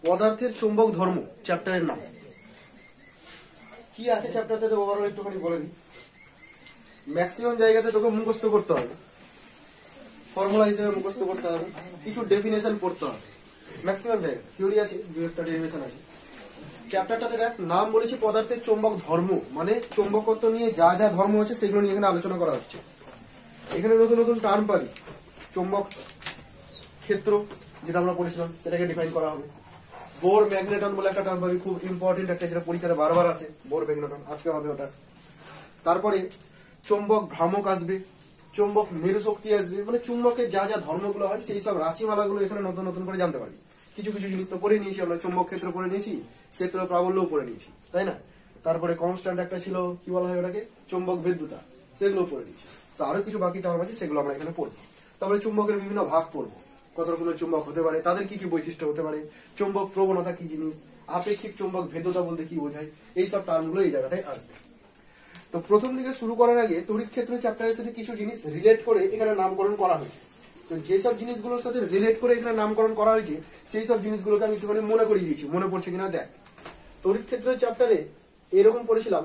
পদার্থের চৌম্বক ধর্ম চ্যাপ্টারের নাম কি আছে চ্যাপ্টারটাতে ওভারঅল একটুখানি বলে দিই। ম্যাক্সিমাম জায়গাতে তোকে মুখস্থ করতে হবে, ফর্মুলা হিসেবে মুখস্থ করতে হবে, কিছু ডেফিনেশন পড়তে হবে। ম্যাক্সিমাম জায়গায় থিওরি আছে, দু একটা ডেরিভেশন আছে। চ্যাপ্টারটাতে দেখ নাম বলেছি পদার্থের চৌম্বক ধর্ম, মানে চৌম্বকত্ব নিয়ে যা যা ধর্ম আছে সেগুলো নিয়ে এখানে আলোচনা করা হচ্ছে। এখানে নতুন নতুন টার্ম পাবি, চৌম্বক ক্ষেত্র যেটা আমরা পড়েছিলাম সেটাকে ডিফাইন করা হবে। বোর ম্যাগনেটন বলে একটা টার্ম পাবি, খুব ইম্পর্টেন্ট একটা, যেটা পরীক্ষাতে বারবার আসে, বোর ম্যাগনেটন, আজকে হবে ওটা। তারপরে চৌম্বক ভ্রামক আসবে, চৌম্বক মেরু শক্তি আসবে, মানে চুম্বকের যা যা ধর্মগুলো হয় সেই সব রাশিমালাগুলো এখানে নতুন নতুন করে জানতে পারবি। কিছু কিছু জিনিস তো পড়ে নিয়েছি আমরা, চৌম্বক ক্ষেত্র পড়ে নিয়েছি, ক্ষেত্র প্রাবল্যও পড়ে নিয়েছি, তাই না? তারপরে কনস্ট্যান্ট একটা ছিল, কি বলা হয় ওটাকে, চৌম্বক ভেদ্যুতা, সেগুলো পড়ে নিয়েছি। তো আরো কিছু বাকি টার্ম আছে, সেগুলো আমরা এখানে পড়বো। তারপরে চুম্বকের বিভিন্ন ভাগ পড়বো, কত রকমের চুম্বক হতে পারে, তাদের কি কি বৈশিষ্ট্য হতে পারে, চৌম্বক প্রবণতা কি জিনিস, আপেক্ষিক চৌম্বক ভেদ্যতা বলতে কি বোঝায়, এইসব টার্মগুলো এই জায়গাটায় আসবে। তো প্রথম দিকে শুরু করার আগে তড়িৎ ক্ষেত্র চ্যাপ্টারের সাথে কিছু জিনিস রিলেট করে এখানে নামকরণ করা হয়েছে। তো যেসব জিনিসগুলোর সাথে রিলেট করে এখানে নামকরণ করা হয়েছে সেই সব জিনিসগুলোকে আমি একটুখানি মনে করিয়ে দিয়েছি, মনে পড়ছে কিনা দেখ। তড়িৎ ক্ষেত্র চ্যাপ্টারে এরকম পড়েছিলাম,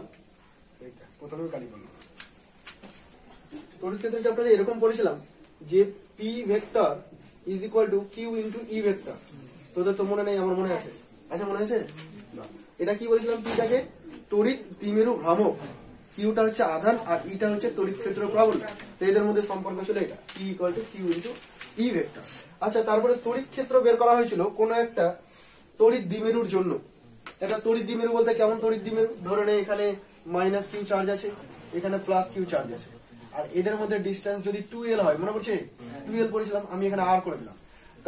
প্রথমে কালি বললাম, তড়িৎ ক্ষেত্র চ্যাপ্টারে এরকম পড়েছিলাম যে P vector is equal to Q into E vector. তোদের তো মনে নেই, আমার মনে আছে, আচ্ছা মনে আছে? এটা কি বলেছিলাম, পিটাকে তড়িৎ দ্বিমেরু ভ্রামক, কিউটা হচ্ছে আধান আর ইটা হচ্ছে তড়িৎ ক্ষেত্র প্রাবল্য। তো এদের মধ্যে সম্পর্ক ছিল এটা, P equal to Q into E vector. আচ্ছা, তারপরে তড়িৎ ক্ষেত্র বের করা হয়েছিল কোন একটা তড়িৎ দ্বিমেরুর জন্য। এটা তড়িৎ দ্বিমেরু বলতে কেমন তড়িৎ দ্বিমেরু, ধরে নে এখানে মাইনাস কিউ চার্জ আছে, এখানে প্লাস কিউ চার্জ আছে, আর এদের মধ্যে ডিস্টেন্স যদি 2l হয়, মনে পড়ছে 2l পড়েছিলাম, আমি এখানে আর করে দিলাম,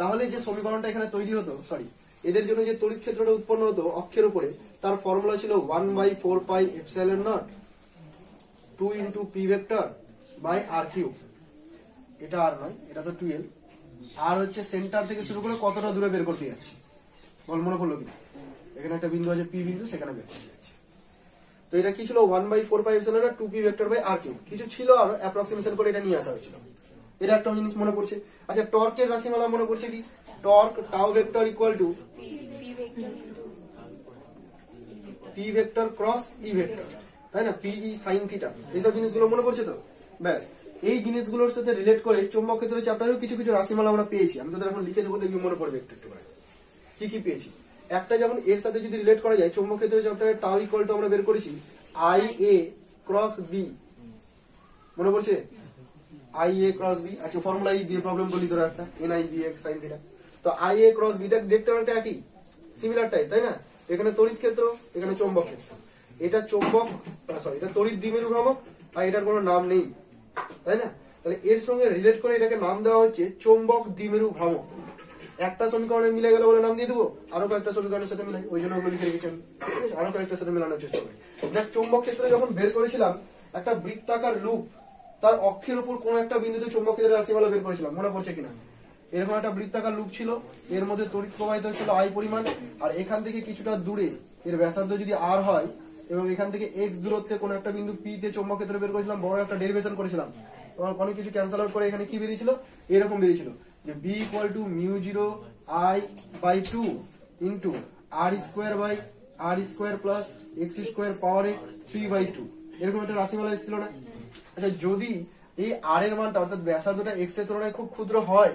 তাহলে যে সমীকরণটা এখানে তৈরি হতো, সরি এদের জন্য যে তড়িৎ ক্ষেত্রটা উৎপন্ন হতো অক্ষের উপরে, তার ফর্মুলা ছিল 1/4πε0 2 into P vector by R cube. এটা আর নয়, এটা তো 2l, আর হচ্ছে সেন্টার থেকে শুরু করে কতটা দূরে বের করতে যাচ্ছি বল, মনে পড়লো কিনা? এখানে একটা বিন্দু আছে পি বিন্দু, সেখানে বের করতে যাচ্ছি। তো এটা কি ছিল 1/4πε0 2 P vector by R cube, কিছু ছিল আর অ্যাপ্রক্সিমেশন করে এটা নিয়ে আসা হয়েছিল। এটা একটা জিনিস মনে পড়ছে। আচ্ছা, টর্কের রাশিমালা মনে পড়ছে কি, torque tau vector equal to P vector cross E vector, তাই না, পি ই সাইন থিটা, এইসব জিনিসগুলো মনে পড়ছে তো? ব্যাস, এই জিনিসগুলোর সাথে রিলেট করে চৌম্বক ক্ষেত্রের চ্যাপ্টারেও কিছু কিছু রাশিমালা আমরা পেয়েছি। আমি তোদের এখন লিখে দেবো, দেখবি মনে পড়বে একটু একটু করে কি কি পেয়েছি। একটা যেমন এর সাথে যদি রিলেট করা যায়, চৌম্বক ক্ষেত্রের চ্যাপ্টারে টাউ ইকুয়াল টু আমরা বের করেছি আই এ ক্রস বি, মনে পড়ছে আই এ ক্রস বি। আচ্ছা, ফর্মুলা দিয়ে প্রবলেম করলি তোরা একটা, NI B X sine theta. তো আই এ ক্রস বি দেখতে অনেকটা একই, সিমিলার টাইপ, তাই না? এখানে তড়িৎ ক্ষেত্র, এখানে চৌম্বক ক্ষেত্র, এটা চৌম্বক, সরি এটা তড়িৎ দ্বিমেরু ভ্রামক, আর এটার কোনো নাম নেই, তাই না? তাহলে এর সঙ্গে রিলেট করে এটাকে নাম দেওয়া হচ্ছে চৌম্বক দ্বিমেরু ভ্রামক। একটা সমীকরণে মিলে গেল বলে নাম দিয়ে দেবো, আরো কয়েকটা সমীকরণের সাথে মিলাই, ওই জন্য ওগুলো লিখে রেখেছেন, আরো কয়েকটার সাথে মেলানোর চেষ্টা করি। দেখ, চৌম্বক ক্ষেত্রে যখন বের করেছিলাম একটা বৃত্তাকার লুপ, তার অক্ষের উপর কোন একটা বিন্দুতে চৌম্বক ক্ষেত্রের রাশিমালা বের করেছিলাম, মনে পড়ছে কিনা? এরকম একটা বৃত্তাকার লুপ ছিল, এর মধ্যে তড়িৎ প্রবাহিত হচ্ছিল আই পরিমাণ, আর এখান থেকে কিছুটা দূরে এর ব্যাসার্ধ যদি আর হয়, এবং এখান থেকে এক্স দূরত্বে কোন একটা বিন্দু পি তে চৌম্বক ক্ষেত্র বের করেছিলাম, বড় একটা ডেরিভেশন করেছিলাম, অনেক কিছু ক্যান্সেল আউট করে এখানে কি বেরিয়েছিল, এরকম বেরিয়েছিল যে B equal to mu 0 I by 2 into R square by R square plus X square power 3/2, এরকম একটা রাশিমালা এসেছিল না? আচ্ছা, যদি এই আর এর মানটা অর্থাৎ ব্যাসার্ধটা এক্স এর তুলনায় খুব ক্ষুদ্র হয়,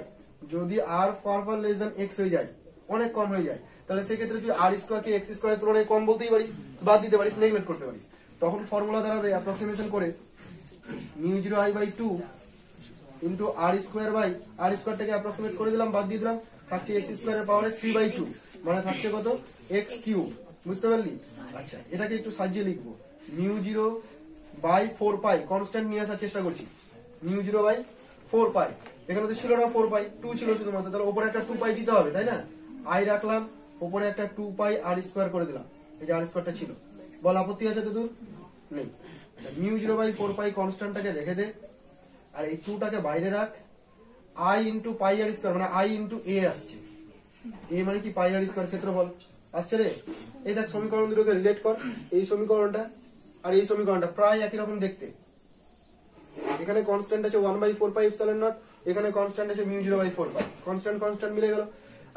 যদি r far far less than x হয়ে যায়, অনেক কম হয়ে যায়, তাহলে সেক্ষেত্রে তুই আর স্কোয়ার কে এক্স স্কোয়ারের তুলনায় কম বলতেই পারিস, বাদ দিতে পারিস, নেগলেক্ট করতে পারিস। তখন ফর্মুলা দাঁড়াবে অ্যাপ্রক্সিমেশন করে mu 0 I by 2 into R square by r স্কোয়ারটাকে অ্যাপ্রক্সিমেট করে দিলাম, বাদ দিয়ে দিলাম, থাকছে এক্স স্কোয়ারের পাওয়ারে 3/2, মানে থাকছে কত, এক্স কিউব। বুঝতে পারলি? আচ্ছা, এটাকে একটু সাজিয়ে লিখবো, মিউ 0 বাই 4π, কনস্ট্যান্ট নিয়ে আসার চেষ্টা করছি, মিউ 0 বাই 4π, এখানে তো ছিল না 4π, 2 ছিল শুধুমাত্র, তাহলে উপরে একটা 2π দিতে হবে, তাই না? আই রাখলাম, উপরে একটা 2π আর স্কোয়ার করে দিলাম, এই যে আর স্কোয়ারটা ছিল, বল আপত্তি আছে তো তোর? নেই। আচ্ছা, মিউ 0 বাই 4π কনস্ট্যান্টটাকে রেখে দে, আর এই 2টাকে বাইরে রাখ, I into pi R square, মানে আই ইন্টু এ আসছে, এ মানে কি পাই আর স্কোয়ার ক্ষেত্রফল আসছে রে। এই দেখ, সমীকরণ দুটোকে রিলেট কর, এই সমীকরণটা আর এই সমীকরণটা প্রায় একই রকম দেখতে। এখানে কনস্ট্যান্ট আছে 1/4πε0, এখানে কনস্ট্যান্ট আছে μ0/4 পাই, কনস্ট্যান্ট মিলে গেল।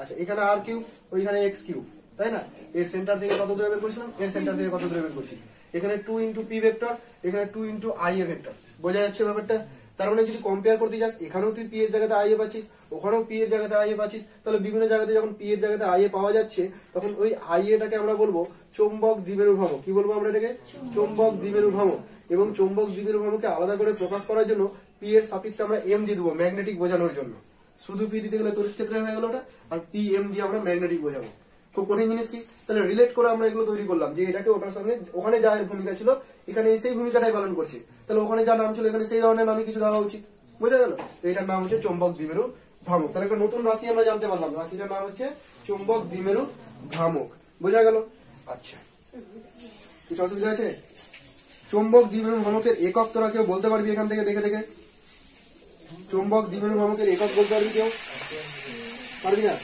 আচ্ছা এখানে আর কিউব, ওইখানে এক্স কিউব, তাই না? এর সেন্টার থেকে কত দূরে বের করেছিলাম, এর সেন্টার থেকে কত দূরে বের করছি। এখানে 2 ইন্টু পি ভেক্টর, এখানে 2 ইন্টু আই এ ভেক্টর। বোঝা যাচ্ছে ব্যাপারটা? তার মানে যদি কম্পেয়ার করতে যাস, এখানেও তুই পি এর জায়গাতে আই এ পাচ্ছিস, ওখানেও পি এর জায়গাতে আই এ পাচ্ছিস, তাহলে বিভিন্ন জায়গাতে যখন পি এর জায়গাতে আই এ পাওয়া যাচ্ছে, তখন ওই আই এটাকে আমরা বলবো চৌম্বক দ্বিমেরু ভ্রামক। কি বলবো আমরা এটাকে? চৌম্বক দ্বিমেরু ভ্রামক। এবং চৌম্বক দ্বিমেরু ভ্রামককে আলাদা করে প্রকাশ করার জন্য পি এর সাফিক্সে আমরা এম দিয়ে দেবো, ম্যাগনেটিক বোঝানোর জন্য। শুধু পি দিতে গেলে তড়িৎ ক্ষেত্রে হয়ে গেল ওটা, আর পি এম দিয়ে আমরা ম্যাগনেটিক বোঝাবো। খুব কঠিন জিনিস কি? তাহলে রিলেট করে আমরা এগুলো তৈরি করলাম, যে এটাকে ওটার সঙ্গে, ওখানে যা এর ভূমিকা ছিল এখানে সেই ভূমিকাটাই পালন করছে, তাহলে ওখানে যা নাম ছিল এখানে সেই ধরনের নামই কিছু দেওয়া উচিত। বোঝা গেল? এটার নাম হচ্ছে চৌম্বক দ্বিমেরু ভ্রামক। তাহলে একটা নতুন রাশি আমরা জানতে পারলাম, রাশিটার নাম হচ্ছে চৌম্বক দ্বিমেরু ভ্রামক। বোঝা গেল? আচ্ছা, কিছু অসুবিধা আছে? চৌম্বক দ্বিমেরু ভ্রামকের একক তোরা কেউ বলতে পারবি এখান থেকে দেখে দেখে? চৌম্বক দ্বিমেরু ভ্রামকের একক বলতে পারবি কেউ? পারবি না?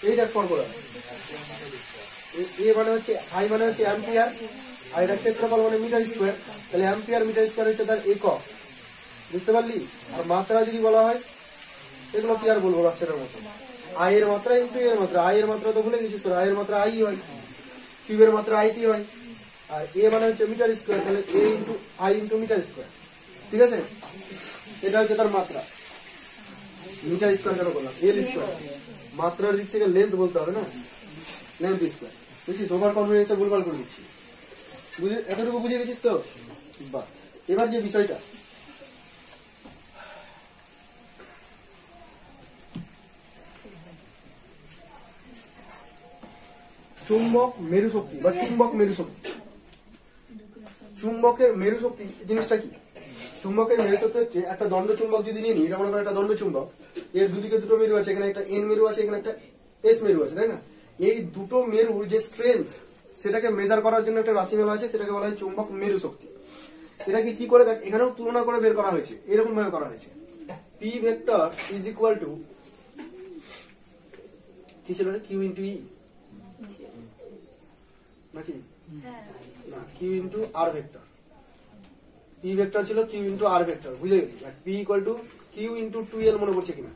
এই দেখ ফর্মুলা, এ মানে হচ্ছে আই মানে হচ্ছে অ্যাম্পিয়ার, আর এটা ক্ষেত্রফল মানে মিটার স্কোয়ার। তাহলে অ্যাম্পিয়ার মিটার স্কোয়ার হচ্ছে তার একক, বুঝতে পারলি? আর মাত্রা যদি বলা হয়, এগুলো কি আর বলবো বাচ্চাটার মতো, আই এর মাত্রা ইন্টু এর মাত্রা। আই এর মাত্রা তো ভুলে গেছিস তোর, আই এর মাত্রা আই হয়, কিউবের মাত্রা আইটি হয়, আর এ মানে হচ্ছে মিটার স্কোয়ার, তাহলে A into I into metre square. ঠিক আছে? এটা হচ্ছে তার মাত্রা। মিটার স্কোয়ার কেন বললাম? এল স্কোয়ার, মাত্রার দিক থেকে লেন্থ বলতে হবে না, লেন্থ স্কোয়ার। বুঝছিস? ওভার কনফিডেন্সে ভুলভাল করে দিচ্ছি। এতটুকু বুঝে গেছিস তো? বাহ। এবার যে বিষয়টা, চুম্বক মেরু শক্তি বা চুম্বক মেরু শক্তি। চুম্বকের মেরু শক্তি জিনিসটা কি? চুম্বকের মেরু শক্তি হচ্ছে, একটা দণ্ড চুম্বক যদি নিয়ে নিই, এটা মনে করেন একটা দণ্ড চুম্বক, এর দুদিকে দুটো মেরু আছে, এখানে একটা এন মেরু আছে, এখানে একটা এস মেরু আছে, তাই না? এই দুটো মেরুর যে স্ট্রেংথ, সেটাকে মেজার করার জন্য একটা রাশি বলা হয়েছে, সেটাকে বলা হয় চুম্বক মেরু শক্তি। এটাকে কি করে দেখ, এখানেও তুলনা করে বের করা হয়েছে, এরকম ভাবে করা হয়েছে। P vector is equal to, কি ছিল রে? কিউ ইন্টু ই নাকি না, Q into R vector. P vector ছিল কিউ ইন্টু আর ভেক্টর, বুঝে গেলি? P equal to Q into 2l, মনে পড়ছে কিনা?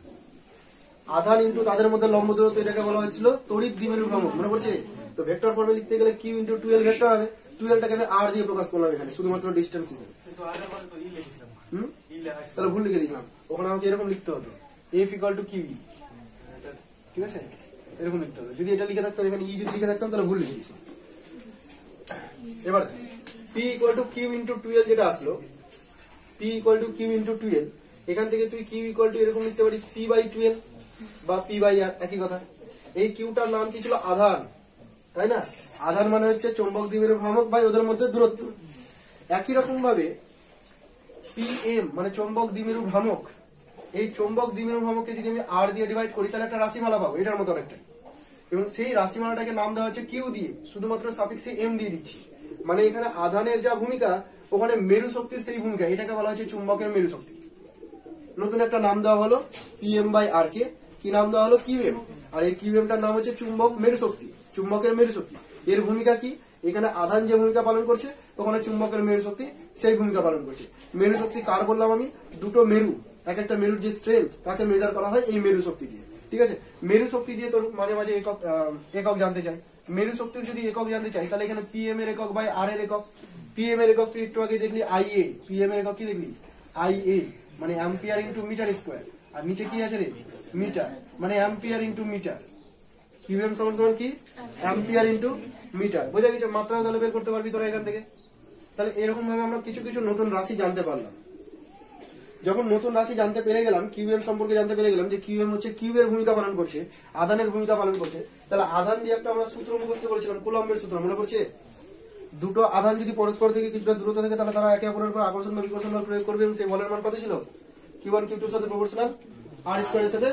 আধান ইন্টু তাদের মধ্যে লম্ব দূরত্ব, এটাকে বলা হয়েছিল তড়িৎ দ্বিমেরু ভ্রামক, মনে পড়ছে? তো ভেক্টর ফর্মে লিখতে গেলে কিউ ইন্টু 2l ভেক্টর হবে, 2lটাকে আমি আর দিয়ে প্রকাশ করলাম এখানে, শুধুমাত্র ডিস্টেন্স হিসেবে। তাহলে ভুল লিখে দিলাম, ওখানে আমাকে এরকম লিখতে হতো, F equal to Q E. ঠিক আছে? এরকম লিখতে হতো। যদি এটা লিখে থাকতাম, এখানে ই যদি লিখে থাকতাম, তাহলে ভুল লিখে দিয়েছিলাম। এবার P equal to Q into 2l যেটা আসলো, P equal to Q into 2l, এখান থেকে তুই কিউ ইকুয়াল টু এরকম লিখতে পারিস পি বাই 2l বা পি বাই আর, একই কথা। এই কিউটার নাম কি ছিল? আধান, তাই না? আধান মানে হচ্ছে চৌম্বক দ্বিমেরু ভ্রামক বা ওদের মধ্যে দূরত্ব। একই রকম ভাবে পি এম মানে চৌম্বক দ্বিমেরু ভ্রামক, এই চৌম্বক দ্বিমেরু ভ্রামককে যদি আমি আর দিয়ে ডিভাইড করি, তাহলে একটা রাশিমালা পাবো এটার মতো অনেকটাই। এবং সেই রাশিমালাটাকে নাম দেওয়া হচ্ছে কিউ দিয়ে, শুধুমাত্র সাফিক্সে এম দিয়ে দিচ্ছি। মানে এখানে আধানের যা ভূমিকা, ওখানে মেরু শক্তির সেই ভূমিকা, এটাকে বলা হচ্ছে চুম্বকের মেরু শক্তি। নতুন একটা নাম দেওয়া হলো পিএম বাই আর কে, কি নাম দেওয়া হলো? কিউএম। আর এই কিউএমটার নাম হচ্ছে চুম্বক মেরু শক্তি, চুম্বকের মেরু শক্তি। এর ভূমিকা কি? এখানে আধান যে ভূমিকা পালন করছে, ওখানে চুম্বকের মেরু শক্তি সেই ভূমিকা পালন করছে। মেরু শক্তি কার বললাম আমি? দুটো মেরু, এক একটা মেরুর যে স্ট্রেংথ, তাকে মেজার করা হয় এই মেরু শক্তি দিয়ে। ঠিক আছে? মেরু শক্তি দিয়ে তোর মাঝে মাঝে একক জানতে চাই। মেরু শক্তির যদি একক জানতে চাই, তাহলে এখানে পিএম এর একক বাই আর এর একক। পিএম এর একক তুই একটু আগে দেখলি আই এ, পিএম এর একক কি দেখলি? আই এ মানে অ্যাম্পিয়ার ইন্টু মিটার স্কোয়ার, আর নিচে কি আছে রে? মিটার, মানে অ্যাম্পিয়ার ইন্টু মিটার। কিউএম সমান সমান কি? Ampere into metre. বোঝা গেছে? মাত্রা তাহলে বের করতে পারবি তোরা এখান থেকে। তাহলে এরকম ভাবে আমরা কিছু কিছু নতুন রাশি জানতে পারলাম। যখন নতুন রাশি জানতে পেরে গেলাম, কিউএম সম্পর্কে জানতে পেরে গেলাম যে কিউএম হচ্ছে কিউবের ভূমিকা পালন করছে, আধানের ভূমিকা পালন করছে, তাহলে আধান দিয়ে একটা আমরা সূত্র মুখস্থ করেছিলাম, কুলম্বের সূত্র, মনে করছে? দুটো আধান যদি পরস্পর থেকে কিছুটা দূরত্ব থাকে, তাহলে তারা একে অপরের উপর আকর্ষণ বা বিকর্ষণ বল প্রয়োগ করবে, এবং সেই বলের মান কত ছিল? কিউ1 কিউ2 এর সাথে প্রপোর্শনাল, আর স্কয়ারের সাথে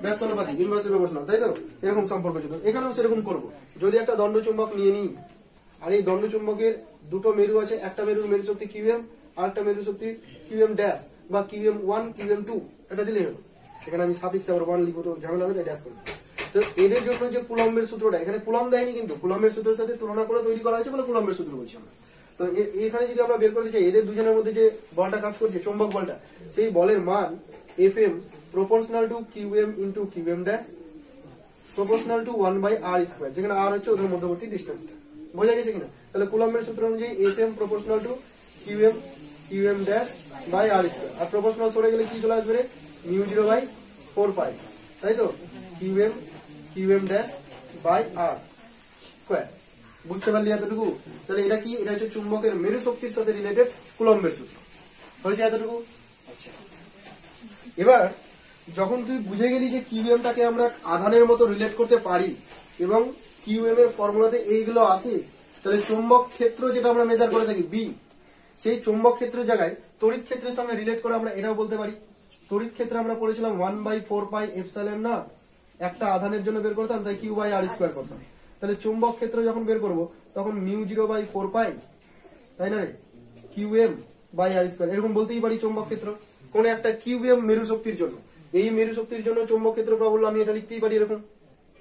ব্যস্ত অনুপাতিক, ইনভার্সলি প্রপোর্শনাল, তাই তো? এরকম সম্পর্ক ছিল। এখানেও সেরকম করব। যদি একটা দণ্ড চুম্বক নিয়ে নিই, আর এই দণ্ড চুম্বকের দুটো মেরু আছে, একটা মেরুর মেরু শক্তি কিউএম, আর একটা মেরু শক্তি কিউএম ড্যাশ বা কিউএম1 কিউএম2, এটা দিলেই হলো। এখানে আমি সাফিক্স আবার 1 লিখবো, তো ঝামেলা হবে, ড্যাশ করবো। তো এদের জন্য যে কুলম্বের সূত্রটা, এখানে কুলম্ব দেয়নি, কিন্তু কুলম্বের সূত্রের সাথে তুলনা করে তৈরি করা হয়েছে বলে কুলম্বের সূত্র বলছি আমরা। তো এখানে যদি আমরা বের করতে চাই এদের দুজনের মধ্যে যে বলটা কাজ করছে চৌম্বক বলটা, সেই বলের মান Fm proportional to QM into QM dash proportional to 1/r², যেখানে r হচ্ছে ওদের মধ্যবর্তী ডিস্টেন্সটা। বোঝা গেছে কিনা? তাহলে কুলম্বের সূত্র অনুযায়ী Fm proportional to QM dash by r², আর প্রপোর্শনাল সরে গেলে কি চলে আসবে রে, μ0/4π, তাই তো, কিউএম ড্যাশ বাই r²। বুঝতে পারলি এতটুকু? তাহলে এটা কি, এটা হচ্ছে চুম্বকের মেরু শক্তির সাথে রিলেটেড কুলম্বের সূত্র। হয়েছে এতটুকু? আচ্ছা, এবার যখন তুই বুঝে গেলি যে কিউএমটাকে আমরা আধানের মতো রিলেট করতে পারি এবং কিউএম এর ফর্মুলাতে এইগুলো আসে, তাহলে চুম্বক ক্ষেত্র যেটা আমরা মেজার করে থাকি বি, সেই চুম্বক ক্ষেত্রের জায়গায় তড়িৎ ক্ষেত্রের সঙ্গে রিলেট করে আমরা এটাও বলতে পারি। তড়িৎ ক্ষেত্রে আমরা পড়েছিলাম 1/4πε0, একটা আধানের জন্য বের করতাম, তাই Q/r² করতাম। তাহলে চুম্বক ক্ষেত্র যখন বের করব তখন μ0/4π, তাই না রে, QM/r², এরকম বলতেই পারি চুম্বক ক্ষেত্র কোন একটা কিউএম মেরু শক্তির জন্য। এই মেরু শক্তির জন্য চুম্বক ক্ষেত্র প্রাবল্য আমি এটা লিখতেই পারি এরকম।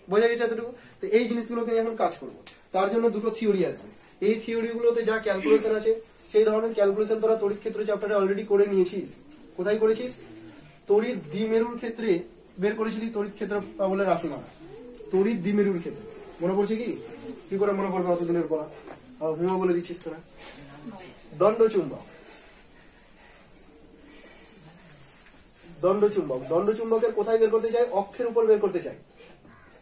বোঝা গেছে এতটুকু? তো এই জিনিসগুলোকে এখন কাজ করব, তার জন্য দুটো থিওরি আসবে। এই থিওরিগুলোতে যা ক্যালকুলেশন আছে সেই ধরনের ক্যালকুলেশন তোরা তড়িৎ ক্ষেত্র চ্যাপ্টারে অলরেডি করে নিয়েছিস। কোথায় করেছিস? তড়িৎ দ্বিমেরুর ক্ষেত্রে বের করেছিলি তড়িৎ ক্ষেত্র প্রাবল্যের রাশিমালা। তড়িৎ দ্বিমেরুর ক্ষেত্রে মনে পড়ছে কি? কি করে মনে পড়বে অতদিনের পড়া? হুঁয়া বলে দিচ্ছিস তোরা। দণ্ডচুম্বক, দণ্ডচুম্বকের কোথায় বের করতে চাই? অক্ষের উপর বের করতে চাই,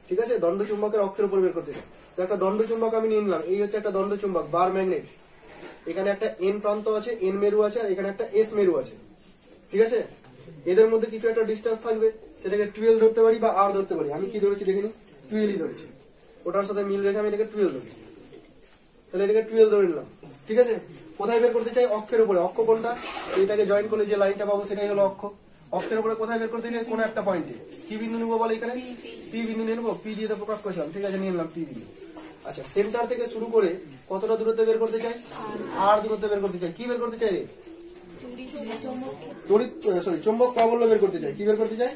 ঠিক আছে? দণ্ডচুম্বকের অক্ষের উপর বের করতে চাই। তো একটা দণ্ডচুম্বক আমি নিয়ে নিলাম, এই হচ্ছে একটা দণ্ডচুম্বক বার ম্যাগনেট। এখানে একটা এন প্রান্ত আছে, এন মেরু আছে, আর এখানে একটা এস মেরু আছে, ঠিক আছে? এদের মধ্যে কিছু একটা ডিস্টেন্স থাকবে, সেটাকে 12 ধরতে পারি বা আর ধরতে পারি। আমি কি ধরেছি দেখে নি? 12ই ধরেছি, ওটার সাথে মিল রেখে আমি এটাকে 12 ধরেছি। তাহলে এটাকে 12 ধরে নিলাম, ঠিক আছে? কোথায় বের করতে চাই? অক্ষের উপরে। অক্ষ কোনটা? এটাকে জয়েন করলে যে লাইনটা পাবো সেটাই হলো অক্ষ। অক্ষের উপরে কোথায় বের করতে চাই? কোন একটা পয়েন্টে। কি বিন্দু নেবো বলে? এখানে পি বিন্দু নিয়ে নেবো। পি দিয়ে তো প্রকাশ করেছিলাম, ঠিক আছে, নিয়ে নিলাম পি বিন্দু। আচ্ছা, সেন্টার থেকে শুরু করে কতটা দূরত্বে বের করতে চাই? আর দূরত্বে বের করতে চাই। কি বের করতে চাই রে? চুম্বক প্রাবল্য বের করতে চাই। কি বের করতে চাই?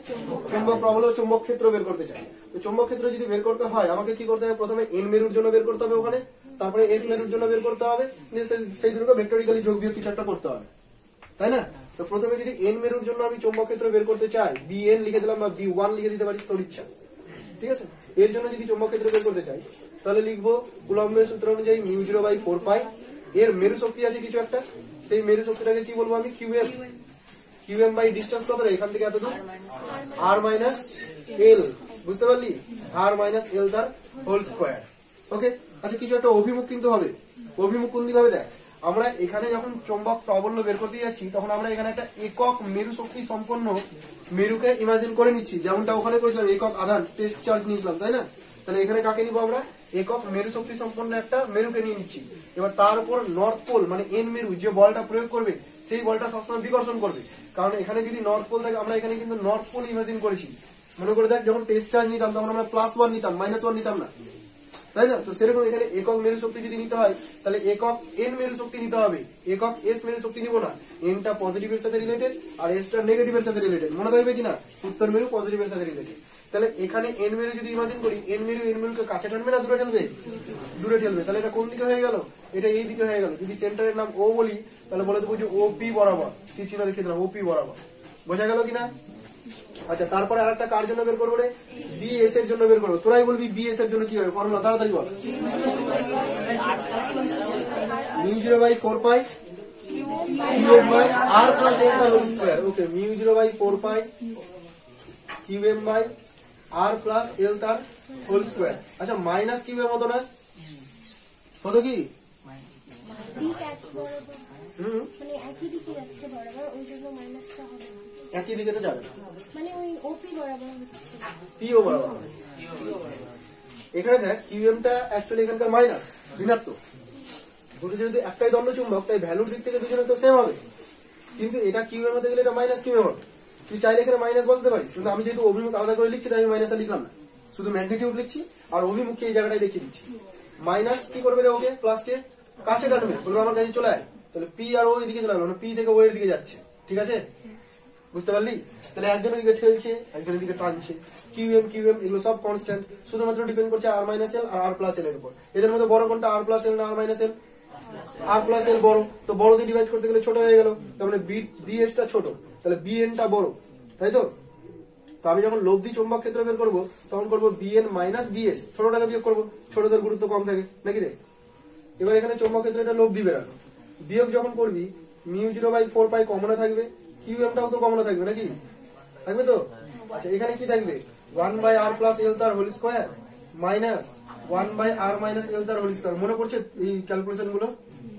চুম্বক প্রাবল্য, চুম্বক ক্ষেত্র বের করতে চাই। তো চুম্বক ক্ষেত্র যদি বের করতে হয় আমাকে কি করতে হবে? প্রথমে এন মেরুর জন্য বের করতে হবে ওখানে, তারপরে এস মেরুর জন্য বের করতে হবে, সেই দুটো ভেক্টরিক্যালি যোগ বিয়োগ কিছু একটা করতে হবে, তাই না? তো প্রথমে যদি এন মেরুর জন্য আমি চুম্বক ক্ষেত্র বের করতে চাই, বিএন লিখে দিলাম বা বি1 লিখে দিতে পারি, তোর ইচ্ছা, ঠিক আছে? এর জন্য যদি চুম্বক ক্ষেত্র বের করতে চাই তাহলে লিখবো কুলম্বের সূত্র অনুযায়ী μ0/4π। এর মেরু শক্তি আছে কিছু একটা, সেই মেরু শক্তিটাকে কি বলবো আমি? কিউএম। কিউএম বাই ডিস্টেন্স কত রে? এখান থেকে এত দূর, r-l। বুঝতে পারলি? r-l তার হোল স্কয়ার। ওকে, আচ্ছা, কিছু একটা অভিমুখ কিন্তু হবে। অভিমুখ কোন দিকে হবে? দেখ, আমরা এখানে যখন চুম্বক প্রাবল্য বের করতে যাচ্ছি তখন আমরা এখানে একটা একক মেরু শক্তি সম্পন্ন মেরুকে ইমাজিন করে নিচ্ছি, যেমনটা ওখানে করেছিলাম, একক আধান টেস্ট চার্জ নিয়েছিলাম, তাই না? তাহলে এখানে কাকে নিবো আমরা? একক মেরু শক্তি সম্পন্ন একটা মেরুকে নিয়ে নিচ্ছি। এবার তার উপর নর্থ পোল মানে এন মেরু যে বলটা প্রয়োগ করবে সেই বলটা সবসময় বিকর্ষণ করবে, কারণ এখানে যদি নর্থ পোল থাকে, আমরা এখানে কিন্তু নর্থ পোল ইমাজিন করেছি। মনে করে দেখ, যখন টেস্ট চার্জ নিতাম তখন আমরা +1 নিতাম, -1 নিতাম না, তাই না? তো সেরকম এখানে একক মেরু শক্তি যদি নিতে হয় তাহলে একক এন মেরু শক্তি নিতে হবে, একক এস মেরু শক্তি নিব না। এনটা পজিটিভের সাথে রিলেটেড আর এসটা নেগেটিভের সাথে রিলেটেড, মনে থাকবে কিনা? উত্তর মেরু পজিটিভের সাথে রিলেটেড। তাহলে এখানে এন মেরু যদি ইমাজিন করি, এন মেরুকে কাছে টানবে না দূরে ঠেলবে? দূরে ঠেলবে। তাহলে এটা কোন দিকে হয়ে গেল? এটা এই দিকে হয়ে গেল। যদি সেন্টারের নাম ও বলি তাহলে বলে দেবো যে ওপি বরাবর, কি চিহ্ন দেখিয়ে দিলাম, ওপি বরাবর। বোঝা গেল কিনা? আচ্ছা, তারপরে আরেকটা কার জন্য বের করবো রে? বিএস এর জন্য বের করবো। তোরাই বলবি বিএস এর জন্য কি হবে ফর্মুলা, তাড়াতাড়ি বল। μ0/4π QM/r+l²। ওকে, μ0/4π QM/r+l²। আচ্ছা, মাইনাস কিউএম হতো না? কত কি? একই দিকে তো যাবে না, পিও বরাবর। এখানে দেখ, কিউএমটা অ্যাকচুয়ালি এখানকার মাইনাস, ঋণাত্মক। দুটো যেহেতু একটাই দণ্ডচুম্বক তাই ভ্যালুর দিক থেকে দুজনে তো সেম হবে, কিন্তু এটা কিউএম হতে গেলে এটা মাইনাস কিউএম হবে। তুই চাইলে এখানে মাইনাস বলতে পারিস, কিন্তু আমি যেহেতু অভিমুখ আলাদা করে লিখছি তাই আমি মাইনাসটা লিখলাম না, শুধু ম্যাগনিটিউড লিখছি আর অভিমুখকে এই জায়গাটায় দেখিয়ে দিচ্ছি। মাইনাস কি করবে রে? ওকে, প্লাসকে কাছে টানবে, বলবে আমার কাছে চলে আয়। তাহলে পি আর ও এদিকে চলে গেল, পি থেকে ও এর দিকে যাচ্ছে, ঠিক আছে? বুঝতে পারলি? তাহলে একজনের দিকে ঠেলছে, একজনের দিকে টানছে। কিউএম এগুলো সব কনস্ট্যান্ট, শুধুমাত্র ডিপেন্ড করছে r-l আর r+l এর উপর। এদের মধ্যে বড় কোনটা, r+l না r-l? আর প্লাস এল বড়, তো বড় দিয়ে ডিভাইড করতে গেলে ছোট হয়ে গেল, তার মানে বিএস টা ছোট, তাহলে বিএন টা বড়, তাই তো? তো আমি যখন লব্ধি চৌম্বক ক্ষেত্র বের করবো তখন করবো বিএন মাইনাস বিএস, ছোটটাকে বিয়োগ করবো, ছোটদের গুরুত্ব কম থাকে নাকি রে? এবার এখানে চৌম্বক ক্ষেত্রে এটা লব্ধি বেরালো, বিয়োগ যখন করবি মিউ 0/4 কমনে থাকবে, কিউ এমটাও তো কমনে থাকবে নাকি? থাকবে তো? আচ্ছা এখানে কি থাকবে? 1/r প্লাস এল তার whole square minus 1/r minus L তার হোল স্কয়ার। মনে পড়ছে এই ক্যালকুলেশন গুলো?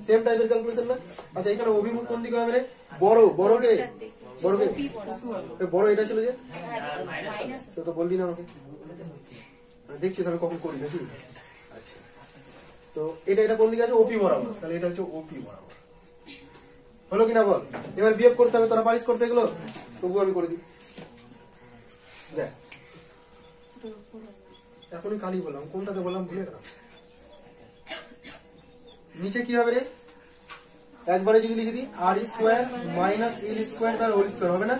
সেম টাইপের ক্যালকুলেশন না? আচ্ছা এখানে অভিমুখ কোন দিকে হবে রে? বড়কে বড় এটা ছিল যে, তো বললি না আমাকে, দেখছিস আমি কখন করি নাকি? আচ্ছা তো এটা কোন দিকে আছে? ওপি বরাবর, তাহলে এটা হচ্ছে ওপি বরাবর। হলো কিনা বল? এবার বিয়োগ করতে হবে, তোরা পারিস করতে এগুলো? তবু আমি করে দিই, দেখ এখনই কালি বললাম, কোনটাতে বললাম ভুলে গেলাম। নিচে কি হবে রে? একবারে যদি লিখে দিই আর স্কোয়ার মাইনাস এল স্কোয়ার তার হোল স্কোয়ার হবে না,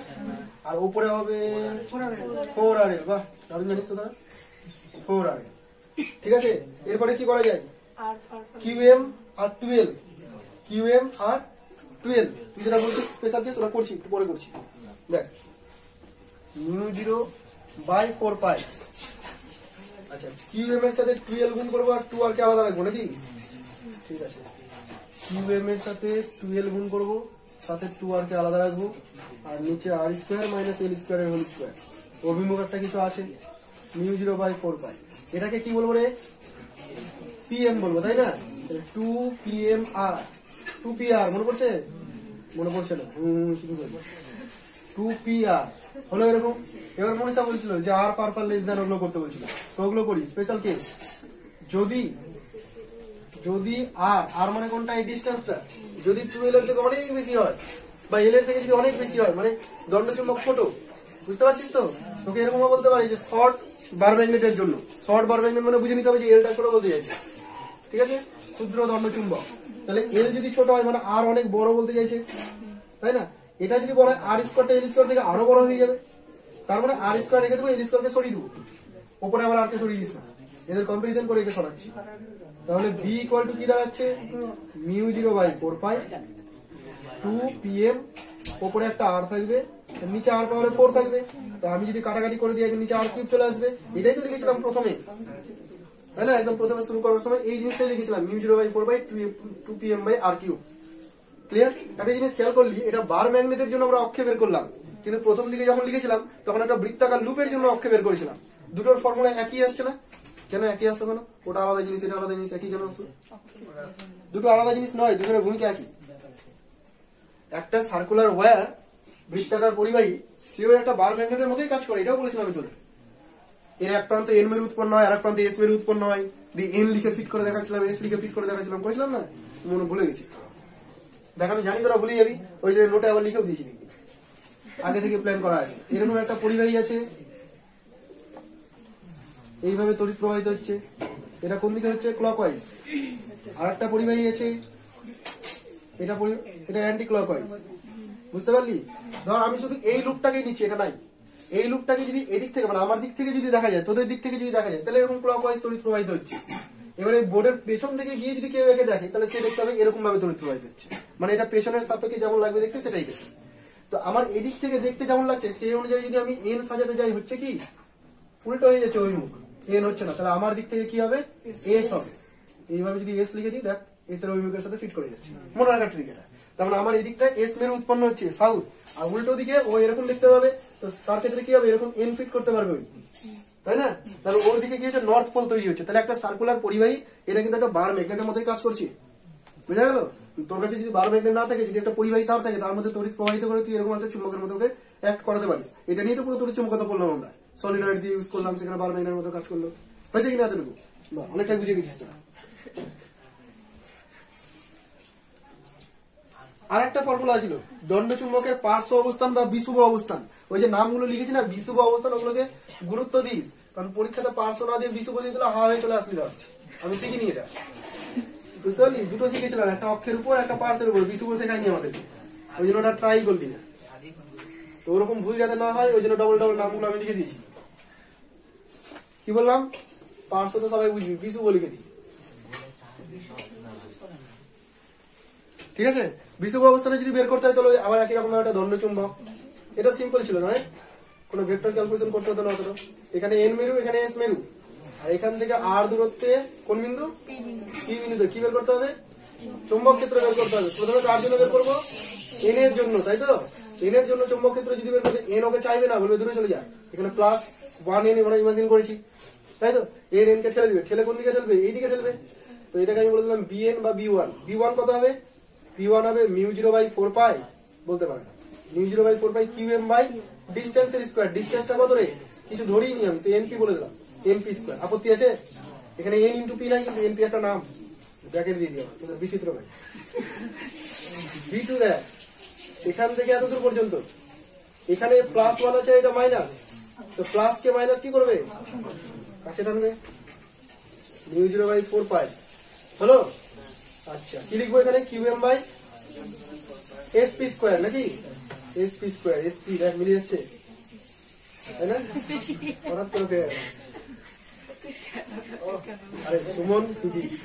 আর উপরে হবে 4rl। বাহ দারুণ জানিস তো তারা, 4rl। ঠিক আছে, এরপরে কি করা যায়? কিউএম আর 12, কিউএম আর 12, তুই যেটা বলছিস স্পেশাল কেস ওরা করছি, একটু পরে করছি। দেখ মিউ 0/4 পাই, আচ্ছা কিউএম এর সাথে 12 গুণ করবো আর 2r কে আলাদা রাখবো নাকি? ঠিক আছে, কিউএম এর সাথে 12 গুণ করবো, সাথে 2r কে আলাদা রাখবো, আর নিচে আর স্কোয়ার মাইনাস এল স্কোয়ার এর হোল স্কোয়ার। অভিমুখ একটা কিছু আছে মিউ 0/4 পাই, এটাকে কি বলবো রে? পিএম বলবো, তাই না? 2pmr, 2pr মনে পড়ছে? মনে পড়ছে না, শুধু 2pr হলো এরকম। এবার মনীষা বলছিল যে আর পার লেস দেন ওগুলো করতে বলছিল, তো ওগুলো করি। স্পেশাল কেস যদি আর মানে কোনটা? এই ডিস্টেন্সটা যদি 12 এর থেকে অনেক বেশি হয় বা এল এর থেকে যদি অনেক বেশি হয়, মানে দণ্ডচুম্বক ছোট, বুঝতে পারছিস তো? তোকে এরকম বলতে পারি যে শর্ট বার ম্যাগনেটের জন্য, শর্ট বার ম্যাগনেট মানে বুঝে নিতে হবে যে এলটা ছোট বলতে চাইছে, ঠিক আছে? ক্ষুদ্র দণ্ডচুম্বক, তাহলে এল যদি ছোট হয় মানে আর অনেক বড় বলতে চাইছে, তাই না? এটা যদি বড় হয় আর স্কোয়ারটা এল স্কোয়ার থেকে আরো বড় হয়ে যাবে, তার মানে আর স্কোয়ার রেখে দেবো, এল স্কোয়ারকে সরিয়ে দেবো, ওপরে আবার আরকে সরিয়ে দিস না, এদের কম্পারিজন করে একে সরাচ্ছি। তাহলে বি ইকুয়াল টু কি দাঁড়াচ্ছে? মিউ 0/4 পাই 2pm, ওপরে একটা আর থাকবে, নিচে আর পাওয়ারে 4 থাকবে, তো আমি যদি কাটাকাটি করে দিই নিচে আর কিউব চলে আসবে। এটাই তো লিখেছিলাম প্রথমে, তাই না? একদম প্রথমে শুরু করার সময় এই জিনিসটাই লিখেছিলাম, mu 0/4 by 2pm by R cube. Clear? একটা জিনিস খেয়াল করলি, এটা বার ম্যাগনেটের জন্য আমরা অক্ষে বের করলাম, কিন্তু প্রথম দিকে যখন লিখেছিলাম তখন একটা বৃত্তাকার লুপের জন্য অক্ষে বের করেছিলাম। দুটোর ফর্মুলা একই আসছে না? কেন একই আসলো কেন? ওটা আলাদা জিনিস, এটা আলাদা জিনিস, একই কেন আসলো? দুটো আলাদা জিনিস নয়, দুজনের ভূমিকা একই। একটা সার্কুলার ওয়্যার বৃত্তাকার পরিবাহী, সেও একটা বার ম্যাগনেটের মতোই কাজ করে, এটাও বলেছিলাম আমি তোদের। এর এক প্রান্তে এন মেরু উৎপন্ন হয়, আর এক প্রান্তে এস মেরু উৎপন্ন হয়, দিয়ে এন লিখে ফিট করে দেখাচ্ছিলাম, এস লিখে ফিট করে দেখাচ্ছিলাম, করেছিলাম না? মনে ভুলে গেছিস তো? দেখ আমি জানি তোরা ভুলে যাবি, ওই জন্য নোটে আবার লিখেও দিয়েছি, আগে থেকে প্ল্যান করা আছে। এরকম একটা পরিবাহী আছে, এইভাবে তড়িৎ প্রবাহিত হচ্ছে, এটা কোন দিকে হচ্ছে? ক্লকওয়াইজ। আর একটা পরিবাহী আছে, এটা অ্যান্টি ক্লকওয়াইজ, বুঝতে পারলি? ধর আমি শুধু এই লুপটাকে নিচ্ছি, এটা নাই, এই লুপটাকে যদি এদিক থেকে মানে আমার দিক থেকে যদি দেখা যায়, তোদের দিক থেকে যদি দেখা যায়, তাহলে এরকম ক্লকওয়াইজ তড়িৎ প্রবাহিত হচ্ছে। এবারে বোর্ডের পেছন থেকে গিয়ে যদি কেউ একে দেখে, তাহলে সে দেখতে হবে এরকম ভাবে তড়িৎ প্রবাহিত হচ্ছে, মানে এটা পেছনের সাপেক্ষে যেমন লাগবে দেখতে সেটাই দেখতে। তো আমার এদিক থেকে দেখতে যেমন লাগছে সেই অনুযায়ী যদি আমি এন সাজাতে যাই, হচ্ছে কি উল্টো হয়ে যাচ্ছে, ওই মুখ এন হচ্ছে না, তাহলে আমার দিক থেকে কি হবে? এস হবে। এইভাবে যদি এস লিখে দিই, দেখ এস এর ওই মুখের সাথে ফিট করে যাচ্ছে, মনে রাখার ট্রিক এটা। তার মানে আমার এই দিকটা এস মেরু উৎপন্ন হচ্ছে সাউথ, আর উল্টো দিকে ও এরকম দেখতে পাবে, তো তার ক্ষেত্রে কি হবে? এরকম এন ফিট করতে পারবে ওই, তাই না? তাহলে ওর দিকে কি হচ্ছে? নর্থ পোল তৈরি হচ্ছে। তাহলে একটা সার্কুলার পরিবাহী, এটা কিন্তু একটা বার ম্যাগনেটের মতোই কাজ করছে, বুঝা গেল? তোর কাছে যদি বার ম্যাগনেট না থাকে, যদি একটা পরিবাহী তার থাকে, তার মধ্যে তড়িৎ প্রবাহিত করে তুই এরকম একটা চুম্বকের মতো অ্যাক্ট করাতে পারিস। এটা নিয়ে তো পুরো তড়িৎ চুম্বকতা বললাম আমরা, সলিনয়েড দিয়ে ইউজ করলাম, সেখানে বার ম্যাগনেটের মতো কাজ করলো, হয়েছে কিনা এতটুকু? অনেকটাই বুঝে গেছিস তোরা। আর একটা ফর্মুলা ছিল দণ্ডচুম্বকের পার্শ্ব অবস্থান বা বিশুভ অবস্থান। ওই যে নামগুলো লিখেছি না বিশুভ অবস্থান, ওগুলোকে গুরুত্ব দিস, কারণ পরীক্ষাতে পার্শ্ব না দিয়ে বিশুভ দিয়ে দিলে হা হয়ে চলে আসলি। আমি শিখিনি এটা, বুঝতে পারলি? দুটো শিখেছিলাম, একটা অক্ষের উপর একটা পার্শ্বের উপর, বিশুভ শেখায়নি আমাদেরকে, ওই জন্য ওটা ট্রাই করলি না। তো ওরকম ভুল যাতে না হয় ওই জন্য ডবল ডবল নামগুলো আমি লিখে দিয়েছি। কি বললাম? পার্শ্ব তো সবাই বুঝবি, বিশুভ লিখে দিই। ঠিক আছে, বিষুব অবস্থানে যদি বের করতে হয় তাহলে আবার একই রকম একটা দণ্ড চুম্বক। এটা সিম্পল ছিল না, কোনো ভেক্টর ক্যালকুলেশন করতে হতো না অতটা। এখানে এন মেরু, এখানে এস মেরু, আর এখান থেকে আর দূরত্বে কোন বিন্দু, পি বিন্দুতে কি বের করতে হবে, চুম্বক ক্ষেত্র বের করতে হবে। প্রথমে কার জন্য বের করবো, এন এর জন্য, তাই তো। এন এর জন্য চুম্বক ক্ষেত্র যদি বের করতে, এন ওকে চাইবে না, বলবে দূরে চলে যা। এখানে প্লাস 1 এন আমরা ইমাজিন করেছি, তাই তো। এন এন কে ঠেলে দিবে, ঠেলে কোন দিকে ঠেলবে, এই দিকে ঠেলবে। তো এটাকে আমি বলে দিলাম বিএন বা বি1। বি1 কত হবে, বি1 হবে μ0/4 পাই, বলতে পারে না, μ0/4 পাই কিউএম বাই ডিস্টেন্সের স্কয়ার। ডিস্টেন্সটা কত রে, কিছু ধরেই নি আমি, তো এনপি বলে দিলাম, এনপি স্কয়ার। আপত্তি আছে? এখানে এন ইন্টু পি নাই, কিন্তু এনপি একটা নাম, ব্র্যাকেট দিয়ে দিও, বিচিত্র নাই। বি2 দেখ, এখান থেকে এত দূর পর্যন্ত, এখানে +1 আছে, এটা মাইনাস, তো প্লাস কে মাইনাস কি করবে, কাছে টানবে, μ0/4 পাই হলো। আচ্ছা, কি লিখবো এখানে, কিউএম বাই এসপি স্কয়ার, নাকি এসপি স্কয়ার, এসপি দেখ মিলে যাচ্ছে, তাই না? হঠাৎ করে আরে সুমন ফিজিক্স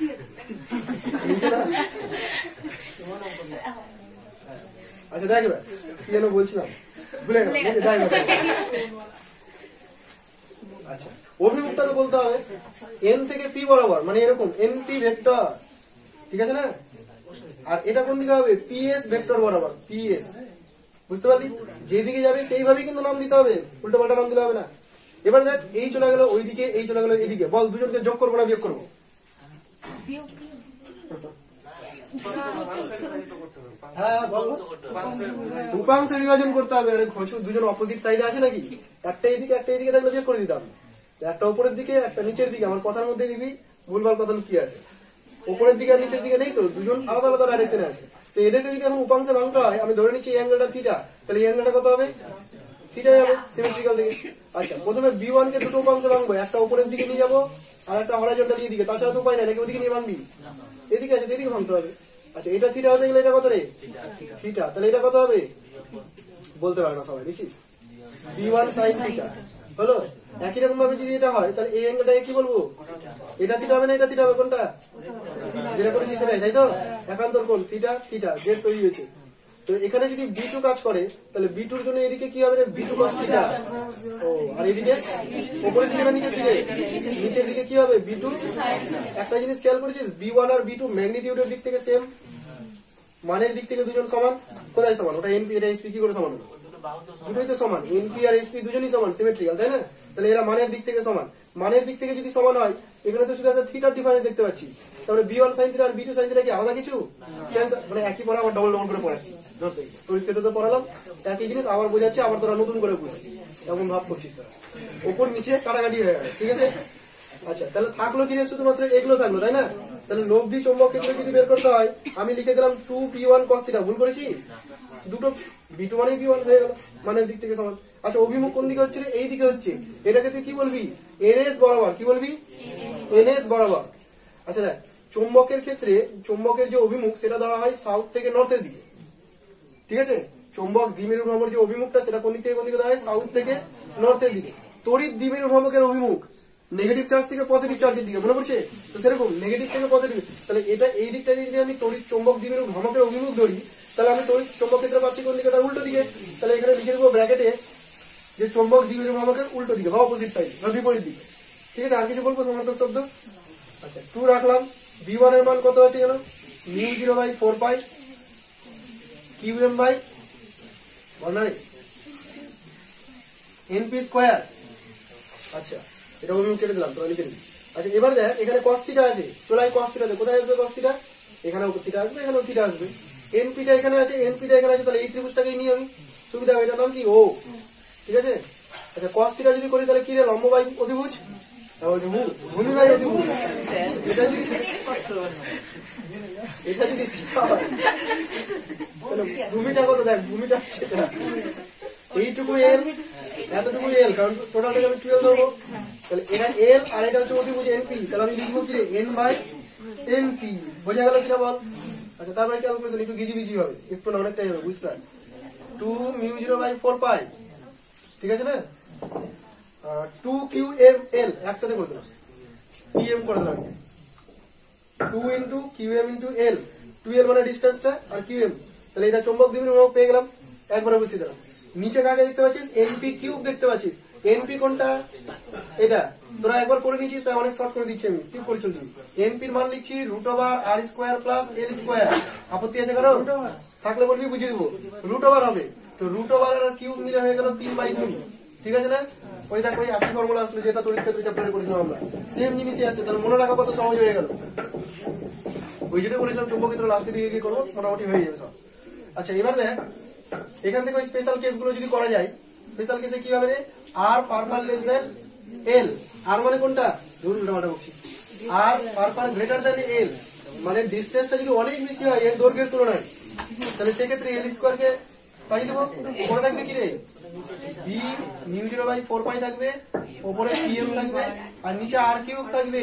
না। আচ্ছা দেখ এবার কি যেন বলছিলাম, ভুলে গেলাম। আচ্ছা, অভিমুখটা তো বলতে হবে এন থেকে পি বরাবর, মানে এরকম এনপি ভেক্টর, ঠিক আছে না। আর এটা কোন দিকে হবে, পিএস ভেক্টর বরাবর, পিএস, বুঝতে পারলি? যেদিকে যাবে সেইভাবেই কিন্তু নাম দিতে হবে, উল্টো পাল্টা নাম দিলে হবে না। এবার দেখ, এই চলে গেল ওইদিকে, এই চলে গেল এদিকে, বল দুজনকে যোগ করবো না বিয়োগ করবো? হ্যাঁ বল, উপাংশে বিভাজন করতে হবে। আরে দুজন অপোজিট সাইডে আছে নাকি, একটা এইদিকে একটা এইদিকে থাকলে বিয়োগ করে দিতাম, একটা উপরের দিকে একটা নিচের দিকে। আমার কথার মধ্যে দিবি ভুলভাল কথা কি আছে, উপরের দিকে আর নিচের দিকে নেই তো, দুজন আলাদা আলাদা ডাইরেকশনে আছে। তো এদেরকে যদি এখন উপাংশে ভাঙতে হয়, আমি ধরে নিচ্ছি এই অ্যাঙ্গেলটা থিটা, তাহলে এই অ্যাঙ্গেলটা কত হবে, থিটা যাবে সিমেট্রিক্যাল দিকে। আচ্ছা, প্রথমে বি1 কে দুটো উপাংশে ভাঙবো, একটা উপরের দিকে নিয়ে যাবো আর একটা হরাইজন্টাল দিকে, তাছাড়া তো উপায় নাই, নাকি ওদিকে নিয়ে ভাঙবি, এদিকে আছে এদিকে ভাঙতে হবে। আচ্ছা, এটা থিটা হতে গেলে এটা কত রে, থিটা, তাহলে এটা কত হবে, বলতে পারে না সবাই, বুঝছিস, বি1 সাইন থিটা হলো। একই রকম ভাবে যদি এটা হয়, তাহলে এই অ্যাঙ্গেলটাকে কি বলবো, এটা থিটা হবে না এটা থিটা হবে, কোনটা যেটা করেছি সেটাই, তাই তো। একান্তর কোণ থিটা, থিটা জেড তৈরি হয়েছে। তো এখানে যদি বি2 কাজ করে, তাহলে বি2 এর জন্য এদিকে কি হবে রে, বি2 cos থিটা। ও, আর এদিকে উপরের দিকে না নিচের দিকে, নিচের দিকে কি হবে, বি2। একটা জিনিস খেয়াল করেছিস, বি1 আর বি2 ম্যাগনিটিউডের দিক থেকে সেম, মানের দিক থেকে দুজন সমান। কোথায় সমান, ওটা এনপি এটা এসপি, কি করে সমান হলো, দুটোই তো সমান, এনপি আর এসপি দুজনই সমান, সিমেট্রিক্যাল, তাই না। তাহলে এরা মানের দিক থেকে সমান, মানের দিক থেকে যদি সমান হয়, এখানে তো শুধু একটা থিটার ডিফারেন্স দেখতে পাচ্ছিস। তাহলে বি1 সাইন থিটা আর বি2 সাইন থিটা কি আলাদা কিছু, মানে একই পড়া আবার ডবল ডবল করে পড়াচ্ছি, ধরতে পরীক্ষাতে তো পড়ালাম একই জিনিস, আবার বোঝাচ্ছি, আবার তোরা নতুন করে বুঝছিস, এমন ভাব করছিস তোরা, ওপর নিচে কাটাকাটি হয়ে গেল, ঠিক আছে। আচ্ছা, তাহলে থাকলো কি রে, শুধুমাত্র এগুলো থাকলো, তাই না। তাহলে লব্ধি চৌম্বক ক্ষেত্র যদি বের করতে হয়, আমি লিখে দিলাম 2p1 cos থিটা, ভুল করেছি, দুটো বি2 মানে বি1 হয়ে গেল, মানের দিক থেকে সমান। আচ্ছা, অভিমুখ কোন দিকে হচ্ছে, এই দিকে হচ্ছে, এটাকে তুই কি বলবি, এনএস বরাবর, কি বলবি, এনএস বরাবর। আচ্ছা দেখ, চৌম্বকের ক্ষেত্রে চৌম্বকের যে অভিমুখ সেটা ধরা হয় সাউথ থেকে নর্থের দিকে, ঠিক আছে। চৌম্বক দ্বিমেরু ভ্রমণের যে অভিমুখটা সেটা কোন দিক থেকে কোন দিকে ধরা হয়, সাউথ থেকে নর্থের দিকে। তড়িৎ দ্বিমেরু ভ্রমণের অভিমুখ নেগেটিভ চার্জ থেকে পজিটিভ চার্জের দিকে, মনে পড়ছে তো, সেরকম নেগেটিভ থেকে পজিটিভ। তাহলে এটা এই দিকটা যদি আমি তড়িৎ চৌম্বক দ্বিমেরু ভ্রমণের অভিমুখ ধরি, তাহলে আমি তড়িৎ চৌম্বক ক্ষেত্রে পাচ্ছি কোন দিকে, তার উল্টো দিকে। তাহলে এখানে লিখে দেবো ব্র্যাকেটে যে চৌম্বক দ্বিমেরু ভ্রমণের উল্টো দিকে বা অপোজিট সাইড বা বিপরীত দিকে, ঠিক আছে। আর কিছু বলবো সমান্তর শব্দ। আচ্ছা, 2 রাখলাম, বি1 এর মান কত আছে জানো, μ0/4 পাই কিউএম বাই এনপি স্কয়ার। আচ্ছা, এটা অভিমুখ কেটে দিলাম, তোরা লিখে দিবি। আচ্ছা, এবার দেখ এখানে cos থিটা আছে, চলে আয় cos থিটা, কোথায় আসবে cos থিটা, এখানেও থিটা আসবে, এখানেও থিটা আসবে। এনপিটা এখানে আছে, এনপিটা এখানে আছে, তাহলে এই ত্রিভুজটাকেই নিয়ে আমি সুবিধা হবে, এটার নাম কি ও, ঠিক আছে। আচ্ছা, cos থিটা যদি করি তাহলে কি রে, লম্ব বাই অধিভুজ, ভূমি বাই অধিভুজ। এটা যদি থিটা হয় তাহলে ভূমিটা কত, দেখ ভূমিটা হচ্ছে এইটুকু এল, এতটুকু এল, কারণ টোটালটাকে আমি 12 ধরবো, তাহলে এটা এল আর এটা হচ্ছে অধিভুজ এনপি, তাহলে আমি লিখবো কি রে, এন বাই এনপি। বোঝা গেল কিনা বল। আচ্ছা, তারপরে ক্যালকুলেশন একটু গিজিবিজি হবে, একটু না অনেকটাই হবে, বুঝতে 2μ0/4 পাই, ঠিক আছে না। 2qml একসাথে করে দিলাম, pm করে দিলাম, 2 into qm into l, 2l মানে ডিসটেন্সটা আর qm, তাহলে এটা চৌম্বক দ্বিমেরু ভ্রামক পেয়ে গেলাম, একবারে বসিয়ে দিলাম। নিচে কাকে দেখতে পাচ্ছিস, np কিউব দেখতে পাচ্ছিস, np কোনটা, এটা তোরা একবার করে নিয়েছিস, তাই অনেক শর্ট করে দিচ্ছি আমি, স্কিপ করে চলছি। np এর মান লিখছি √r² প্লাস l², আপত্তি আছে কারো? থাকলে বলবি বুঝিয়ে দেবো, √r হবে, তো √r আর কিউব মিলে হয়ে গেল 3/2, ঠিক আছে না? ওই দেখো ওই একই ফর্মুলা আসলে যেটা তড়িৎ ক্ষেত্র চ্যাপ্টারে করেছিলাম আমরা, সেম জিনিসই আসছে, তাহলে মনে রাখা কত সহজ হয়ে গেল। ওই যেটা বলেছিলাম চৌম্বক ক্ষেত্র লাস্টের দিকে কি করবো, মোটামুটি হয়ে যাবে সব। আচ্ছা এবার দেখ এখান থেকে ওই স্পেশাল কেস গুলো যদি করা যায়, স্পেশাল কেসে কি হবে রে, আর পারপার লেস দেন এল, আর মানে কোনটা, আর পারপার গ্রেটার দেন এল, মানে ডিস্টেন্সটা যদি অনেক বেশি হয় এর দৈর্ঘ্যের তুলনায়, তাহলে সেক্ষেত্রে l² কে পাই দেবো, পরে থাকবে কি রে, b μ0/4π থাকবে, উপরে pm থাকবে, আর নিচে r কিউব থাকবে।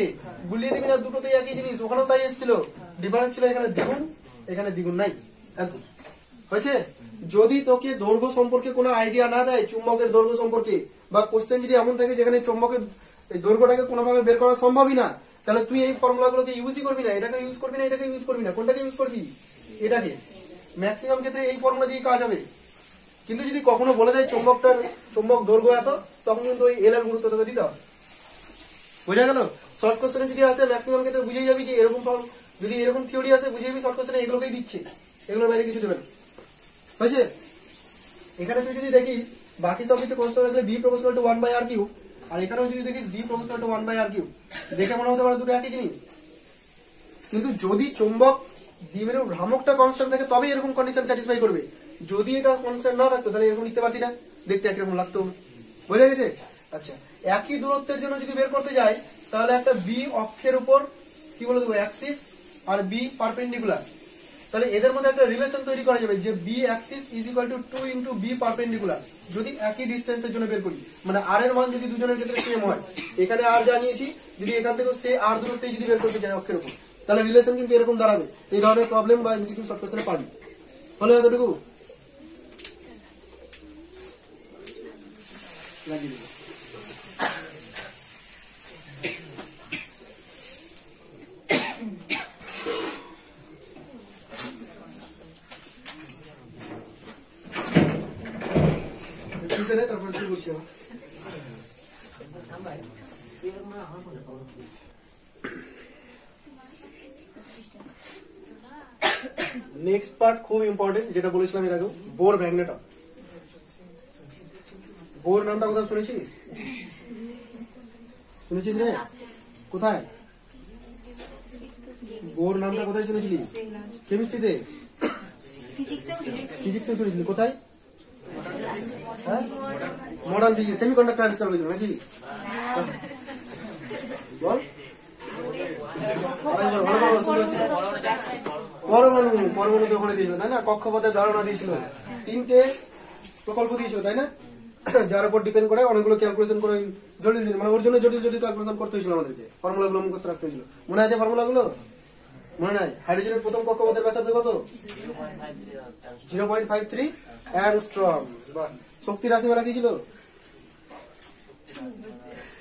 গুলিয়ে দিবি না, দুটোতেই একই জিনিস, ওখানেও তাই এসেছিল, ডিফারেন্স ছিল এখানে দ্বিগুণ, এখানে দ্বিগুণ নাই, একদম হয়েছে। যদি তোকে দৈর্ঘ্য সম্পর্কে কোনো আইডিয়া না দেয়, চুম্বকের দৈর্ঘ্য সম্পর্কে, বা কোশ্চেন যদি এমন থাকে যেখানে চুম্বকের দৈর্ঘ্যটাকে কোনোভাবে বের করা সম্ভবই না, তাহলে তুই এই ফর্মুলা গুলোকে ইউজই করবি না, এটাকে ইউজ করবি না, এটাকে ইউজ করবি না, কোনটাকে ইউজ করবি, এটাকে। ম্যাক্সিমাম ক্ষেত্রে এই ফর্মুলা দিয়ে কাজ হবে। কিন্তু যদি কখনো বলে দেয় চুম্বক দৈর্ঘ্য এত, তখন কিন্তু ওই এল এর গুরুত্ব তোকে দিতে হবে, বোঝা গেল? শর্ট কোশ্চেনে যদি আসে ম্যাক্সিমাম ক্ষেত্রে বুঝেই যাবি যে এরকম যদি এরকম থিওরি আসে, বুঝে যাবি শর্ট কোশ্চেনে এগুলোকেই দিচ্ছে, এগুলোর বাইরে কিছু দেবে না, হয়েছে। এখানে তুই যদি দেখিস বাকি সব কিছু কনস্ট্যান্ট রাখলে b proportional to 1/r cube, আর এখানেও যদি দেখিস b proportional to 1/r cube, দেখে মনে হতে পারে দুটো একই জিনিস, কিন্তু যদি চুম্বক দ্বিমেরু ভ্রামকটা কনস্ট্যান্ট থাকে তবেই এরকম কন্ডিশন স্যাটিসফাই করবে। যদি এটা কনস্ট্যান্ট না থাকতো তাহলে এরকম লিখতে পারছি না, দেখতে একরকম লাগতো, বোঝা গেছে? আচ্ছা একই দূরত্বের জন্য যদি বের করতে যাই, তাহলে একটা b অক্ষের উপর কি বলে দেবো, অ্যাক্সিস, আর b পারপেন্ডিকুলার, তাহলে এদের মধ্যে একটা রিলেশন তৈরি করা যাবে যে b Axis is equal two 2 into b perpendicular, যদি একই ডিসটেন্সের জন্য বের করি, মানে r এর মান যদি দুজনের ক্ষেত্রে সেম হয়, এখানে r জানিয়েছি, যদি এখান থেকে সে r দূরত্বে যদি বের করতে চাই অক্ষের উপর, তাহলে রিলেশন কিন্তু এরকম দাঁড়াবে। এই ধরনের প্রবলেম বা এমসিকিউ শর্ট কোশ্চেনে পাবি, হলো এতটুকু লাগিয়ে দিবো। তারপর কি বলছি, নেক্সট পার্ট খুব ইম্পর্টেন্ট, যেটা বলেছিলাম এর আগে, বোর ম্যাগনেটম। বোর নামটা কোথাও শুনেছিস? শুনেছিস রে? কোথায় বোর নামটা কোথায় শুনেছিলি? কেমিস্ট্রিতে, ফিজিক্সে শুনেছিলি, কোথায়? মডার্ন ফিজিক্স, সেমিকন্ডাক্টর আবিষ্কার করেছিল নাকি? বল, পরমাণু তো ওখানে দিয়েছিল তাই না, কক্ষপথের ধারণা দিয়েছিল, 3টে প্রকল্প দিয়েছিল তাই না, যার উপর ডিপেন্ড করে অনেকগুলো ক্যালকুলেশন করে জটিল, মানে ওর জন্য জটিল জটিল ক্যালকুলেশন করতে হয়েছিল আমাদেরকে, ফর্মুলা গুলো মুখস্থ রাখতে হয়েছিল। মনে আছে ফর্মুলা গুলো? মনে নাই? হাইড্রোজেনের প্রথম কক্ষপথের ব্যাসার্ধ কত? 0.53 অ্যাংস্ট্রম। শক্তি রাশিমালা কি ছিল?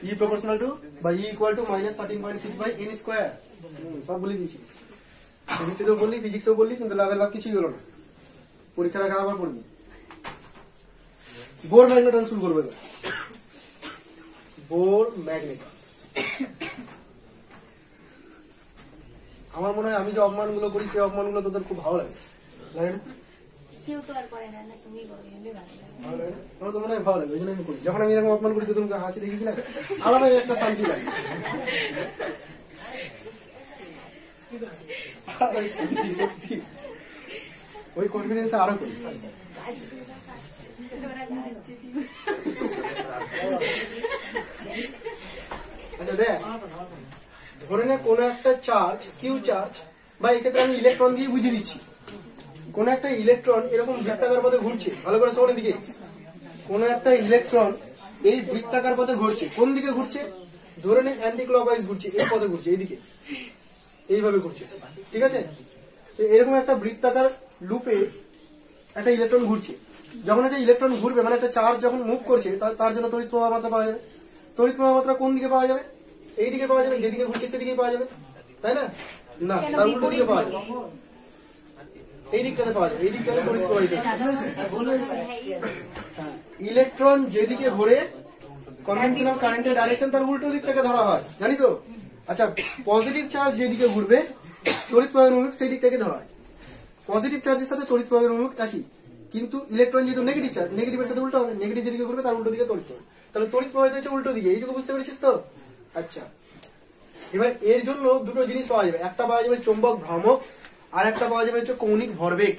E proportional to বা E equal to -13.6/n²। সব বলে দিয়েছি, কেমিস্ট্রিতেও বললি, ফিজিক্সেও বললি, কিন্তু লাভের লাভ কিছুই হলো না, পরীক্ষার আগে আবার পড়বি। বোর ম্যাগনেটন শুরু করবে, বোর ম্যাগনেটন। আমার মনে হয় আমি যে অপমানগুলো করি সেই অপমানগুলো তোদের খুব ভালো লাগে, লাগে না? কেউ তো আর করে না, তুমি করো, ভালো লাগে, আমার তো মনে হয় ভালো লাগে, ওই জন্য আমি করি। যখন আমি এরকম অপমান করি তো তোমাকে হাসি দেখি কিনা, আলাদা একটা শান্তি লাগে, সত্যি ওই কনফিডেন্স আরো করি। আচ্ছা দেখ, ধরে নে কোন একটা চার্জ, কিউ চার্জ, বা এক্ষেত্রে আমি ইলেকট্রন দিয়ে বুঝিয়ে দিচ্ছি, কোন একটা ইলেকট্রন এরকম বৃত্তাকার পথে ঘুরছে, ভালো করে সামনের দিকে, কোন একটা ইলেকট্রন এই বৃত্তাকার পথে ঘুরছে, কোন দিকে ঘুরছে, ধরে নে অ্যান্টি ক্লকওয়াইজ ঘুরছে, এই পথে ঘুরছে, এইদিকে এইভাবে ঘুরছে, ঠিক আছে? তো এরকম একটা বৃত্তাকার লুপে একটা ইলেকট্রন ঘুরছে, যখন একটা ইলেকট্রন ঘুরবে মানে একটা চার্জ যখন মুভ করছে, তার জন্য তড়িৎ প্রবাহ মাত্রা পাওয়া যাবে। তড়িৎ প্রবাহ মাত্রা কোন দিকে পাওয়া যাবে? এই দিকে পাওয়া যাবে, যেদিকে ঘুরছে সেদিকে পাওয়া যাবে, তাই না? না, তার উল্টো দিকে পাওয়া যাবে। এই দিকটাতে পাওয়া যাবে, এই দিকটাতে তড়িৎ প্রবাহিত হচ্ছে। ইলেকট্রন যেদিকে ঘোরে কনভেনশনাল কারেন্টের ডাইরেকশন তার উল্টো দিক থেকে ধরা হয়, জানি তো। আচ্ছা, পজিটিভ চার্জ যেদিকে ঘুরবে তড়িৎ প্রবাহের উন্মুখ সেই দিক থেকে ধরা হয়। পজিটিভ চার্জের সাথে তড়িৎ প্রবাহের উন্মুখ একই, কিন্তু ইলেকট্রন যেহেতু নেগেটিভ চার্জ, নেগেটিভের সাথে উল্টো হবে, নেগেটিভ যেদিকে ঘুরবে তার উল্টো দিকে তড়িৎ প্রবাহ, তাহলে তড়িৎ প্রবাহিত হচ্ছে উল্টো দিকে। এইটুকু বুঝতে পেরেছিস তো? আচ্ছা, এবার এর জন্য দুটো জিনিস পাওয়া যাবে, একটা পাওয়া যাবে চৌম্বক ভ্রামক, আর একটা পাওয়া যাবে হচ্ছে কৌণিক ভরবেগ।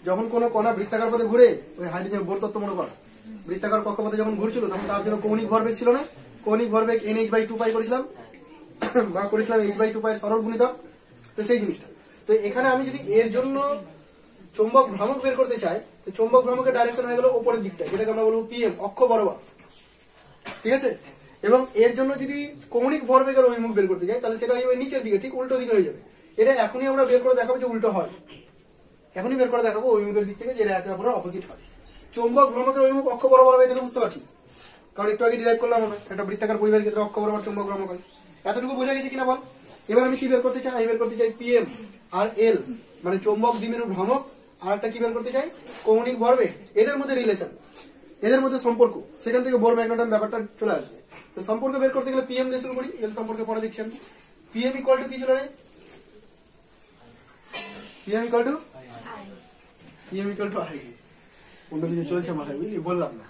যখন কোনো কণা বৃত্তাকার পথে ঘুরে, ওই হাইড্রোজেন বোর তত্ত্ব মনে কর, বৃত্তাকার কক্ষপথে যখন ঘুরছিল তখন তার জন্য কৌণিক ভরবেগ ছিল না? কৌণিক ভরবেগ NH/2π করেছিলাম, বা করেছিলাম H/2π এর সরল গুণিতক। তো সেই জিনিসটা, তো এখানে আমি যদি এর জন্য চৌম্বক ভ্রামক বের করতে চাই, তো চৌম্বক ভ্রামকের ডাইরেকশন হয়ে গেল উপরের দিকটা, যেটাকে আমরা বলবো PM, অক্ষ বরাবর, ঠিক আছে? এবং এর জন্য যদি কৌণিক ভরবেগের অভিমুখ বের করতে চাই, তাহলে সেটা হয়ে যাবে নিচের দিকে, ঠিক উল্টো দিকে হয়ে যাবে। এটা এখনই আমরা বের করে দেখাবো যে উল্টো হয়, এখনই বের করে দেখাবো অভিমুখের দিক থেকে, যেটা একে অপরের অপোজিট হয়। চৌম্বক ভ্রামকের অভিমুখ অক্ষ বরাবর হবে, এটা তো বুঝতে পারছিস, কারণ একটু আগে ডিরাইভ করলাম আমরা, একটা বৃত্তাকার পরিবাহের ক্ষেত্রে অক্ষ বরাবর চৌম্বক ভ্রামক হয়। এতটুকু বোঝা গেছে কিনা বল? এবার আমি কি বের করতে চাই? আমি বের করতে চাই PM আর L, মানে চৌম্বক দ্বিমেরু ভ্রামক, আর একটা কি বের করতে চাই? কৌণিক ভরবেগ। এদের মধ্যে রিলেশন, এদের মধ্যে সম্পর্ক, সেখান থেকে বোর ম্যাগনেটন ব্যাপারটা চলে আসবে। তো সম্পর্ক বের করতে গেলে PM দিয়ে শুরু করি, L সম্পর্কে পরে দেখছি আমি। PM ইকুয়াল টু কি ছিল রে? PM ইকুয়াল টু I, অন্য কিছু চলছে মাথায়, বুঝলি? বললাম না,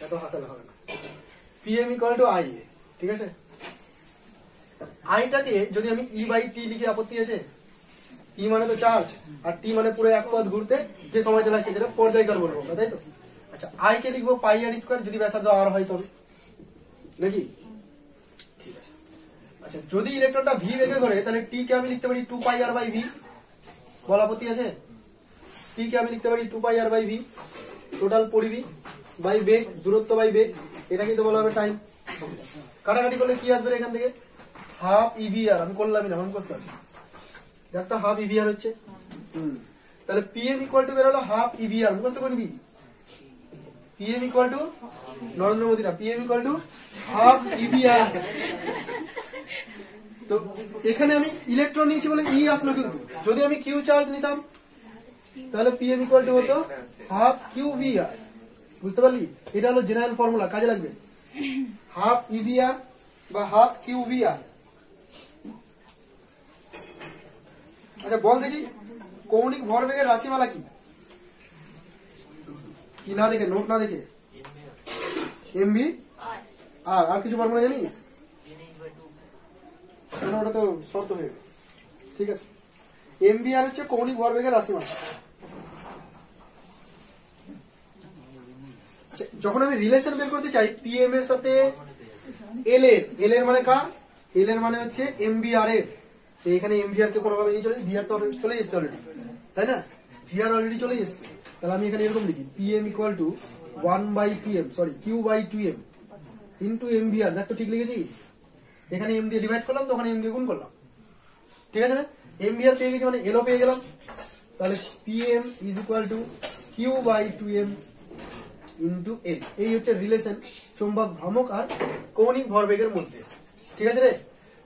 এত হাসালে হবে না। PM ইকুয়াল টু I, ঠিক আছে? আইটাকে যদি আমি E/T লিখে আপত্তি আছে? E মানে তো চার্জ, আর T মানে পুরো এক পথ ঘুরতে যে সময়টা লাগছে, যেটা পর্যায়কাল বলবো আমরা, তাই তো? আচ্ছা, I কে লিখবো πr², যদি ব্যাসার্ধ r হয় তবে, নাকি? ঠিক আছে। আচ্ছা, যদি ইলেকট্রনটা v বেগে ঘোরে, তাহলে T কে আমি লিখতে পারি 2πr/v, বল আপত্তি আছে? T কে আমি লিখতে পারি 2πr/v, টোটাল পরিধি বাই বেগ, দূরত্ব বাই বেগ, এটা কিন্তু বলা হবে টাইম। কাটাকাটি করলে কি আসবে এখান থেকে? হাফ EVR, আমি করলামই না, মুখস্থ আছে, একটা হাফ EVR হচ্ছে। তাহলে PM ইকুয়াল টু বের হলো হাফ EVR, মুখস্থ করবি। PM equal to Narendra Modi না, PM equal to half EVR। তো এখানে আমি ইলেকট্রন নিয়েছি বলে E আসলো, কিন্তু যদি আমি Q চার্জ নিতাম তাহলে PM ইকুয়াল টু হতো হাফ QVR, বুঝতে পারলি? এটা হলো জেনারেল ফর্মুলা, কাজে লাগবে। হাফ EVR বা হাফ QVR। আচ্ছা, বল দেখি কৌণিক ভরবেগের রাশিমালা কি? কি না দেখে, নোট না দেখে, MV আর কিছু ফর্মুলা জানিস? ওটা তো শর্ত হয়ে গেল, ঠিক আছে? MVR হচ্ছে কৌণিক ভরবেগের রাশিমালা। আচ্ছা, যখন আমি রিলেশন বের করতে চাই PM এর সাথে L এর মানে কার? L এর মানে হচ্ছে MVR এর। এখানে MVR কে কোনোভাবে নিয়ে চলে, VR তো চলে এসেছে অলরেডি, তাই না? VR অলরেডি চলে এসেছে, তাহলে আমি এখানে এরকম লিখি, PM equal to 1/2m, sorry Q/2m into MVR। দেখ তো ঠিক লিখেছি? এখানে M দিয়ে ডিভাইড করলাম, তো ওখানে M দিয়ে গুণ করলাম, ঠিক আছে না? MVR পেয়ে গেছি মানে L ও পেয়ে গেলাম, তাহলে PM is equal two Q/2m into L। এই হচ্ছে রিলেশন চৌম্বক ভ্রামক আর কৌণিক ভরবেগের মধ্যে, ঠিক আছে রে?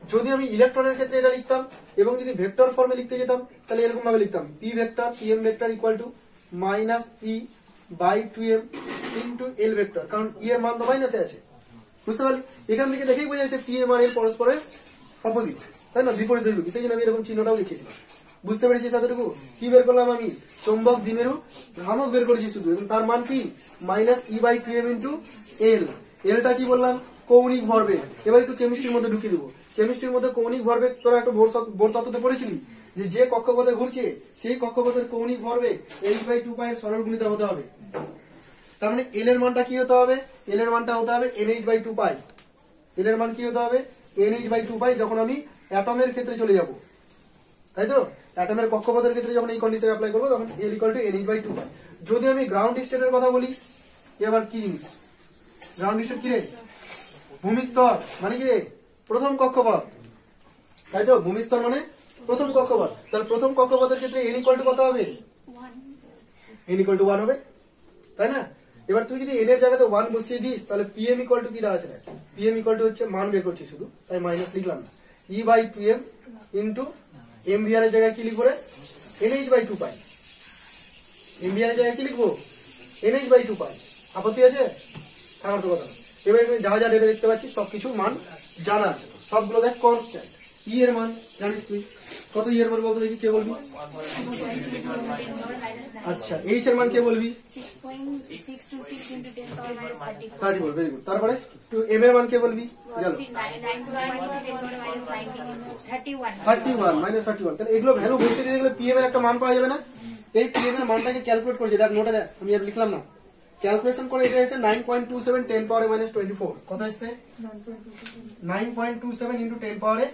যদি আমি ইলেকট্রনের ক্ষেত্রে এটা লিখতাম এবং যদি ভেক্টর ফর্মে লিখতে যেতাম, তাহলে এরকম ভাবে লিখতাম, P vector PM vector equal to -E/2m into L vector, কারণ E এর মান তো মাইনাসে আছে, বুঝতে পারলি? এখান থেকে দেখেই বোঝা যাচ্ছে PM আর L পরস্পরের অপোজিট, তাই না? বিপরীত অভিমুখী, সেই জন্য আমি এরকম চিহ্নটাও লিখেছিলাম। বুঝতে পেরেছিস এতটুকু? কি বের করলাম আমি? চৌম্বক দ্বিমেরু ভ্রামক বের করেছি শুধু, এবং তার মান কি? -E/2m into L। এলটা কি বললাম? কৌণিক ভরবেগ। এবার একটু কেমিস্ট্রির মধ্যে ঢুকিয়ে দেবো। কেমিস্ট্রির মধ্যে কৌণিক ভরবেগ তোরা একটা বোর তত্ত্বতে পড়েছিলি, যে কক্ষপথে ঘুরছে সেই কক্ষপথের কৌণিক ভরবেগ H/2π এর সরল গুণিত হতে হবে। তার মানে L এর মানটা কি হতে হবে? L এর মানটা হতে হবে NH/2π। L এর মান কি হতে হবে? NH/2π, যখন আমি অ্যাটমের ক্ষেত্রে চলে যাব, তাই তো? অ্যাটমের কক্ষপথের ক্ষেত্রে যখন এই কন্ডিশন অ্যাপ্লাই করবো, তখন L ইকুয়াল টু NH/2π। যদি আমি গ্রাউন্ড স্টেটের কথা বলি, এবার কি জিনিস? গ্রাউন্ড স্টেট কি রে? ভূমিস্তর মানে কি রে? প্রথম কক্ষপথ, তাই তো? ভূমিস্তর মানে প্রথম কক্ষপথ। তাহলে প্রথম কক্ষপথের ক্ষেত্রে N ইকুয়াল টু কত হবে? N ইকুয়াল টু 1 হবে, তাই না? এবার তুই যদি N এর জায়গাতে 1 বসিয়ে দিস, তাহলে PM ইকুয়াল টু কি দাঁড়াচ্ছে? দেখ, PM ইকুয়াল টু হচ্ছে, মান বের করছি শুধু, তাই মাইনাস লিখলাম না, E/2m ইন্টু MVR এর জায়গায় কি লিখবো রে? NH/2π, এমবিআর জায়গায় কি লিখবো, NH/2 পাই। আপত্তি আছে? থাকার তো কথা না। এবার এখানে যা যা ডেটা দেখতে পাচ্ছি সবকিছু মান জানা আছে, সবগুলো দেখ কনস্ট্যান্ট। ই এর মান জানিস তুই কত, ই এর মান বলতে দেখি, কে বলবি? আচ্ছা, এইচ এর মান কে বলবি? 6.626 into 10 power minus 34. 34, very good. তারপরে এম এর মান কে বলবি? গেল 31 মাইনাস 31। তাহলে এগুলো ভ্যালু বসিয়ে দিয়ে দেখলে পিএম এর একটা মান পাওয়া যাবে না? এই পিএম এর মানটাকে ক্যালকুলেট করেছে, দেখ নোটে দেখ, আমি আর লিখলাম না, ক্যালকুলেশন করে এটা এসে 9.27 10 পাওয়ারে মাইনাস 24। কত এসছে? 9.27 ইন্টু 10 পাওয়ারে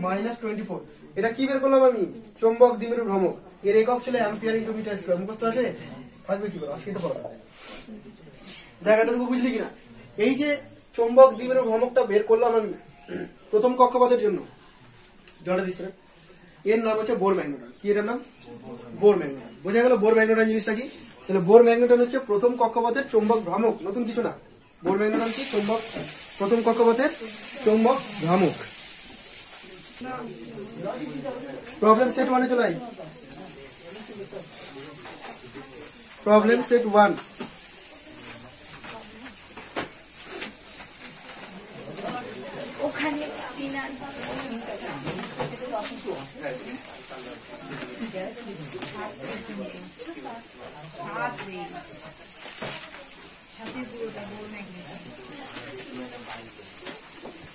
মাইনাস 24। এটা কি বের করলাম আমি? চৌম্বক দ্বিমেরু ভ্রামক। এর একক ছিল অ্যাম্পিয়ার ইন্টু মিটার স্কয়ার। মুখস্থ আছে? থাকবে কি করে, আজকে তো পড়া দেখ, এতটুকু বুঝলি কিনা? এই যে চৌম্বক দ্বিমেরু ভ্রামকটা বের করলাম আমি প্রথম কক্ষপথের জন্য, জড়া দিস রে, এর নাম হচ্ছে বোর ম্যাগনেটন। কি এটার নাম? Bohr magneton. বোঝা গেল বোর ম্যাগনেটন জিনিসটা কি? তাহলে বোর ম্যাগনেটন হচ্ছে প্রথম কক্ষপথের চৌম্বক ভ্রামক, নতুন কিছু না। বোর ম্যাগনেটন কি? চৌম্বক, প্রথম কক্ষপথের চৌম্বক ভ্রামক। প্রবলেম সেট 1 এ চলে আই। Problem set 1। ওখানে বিনা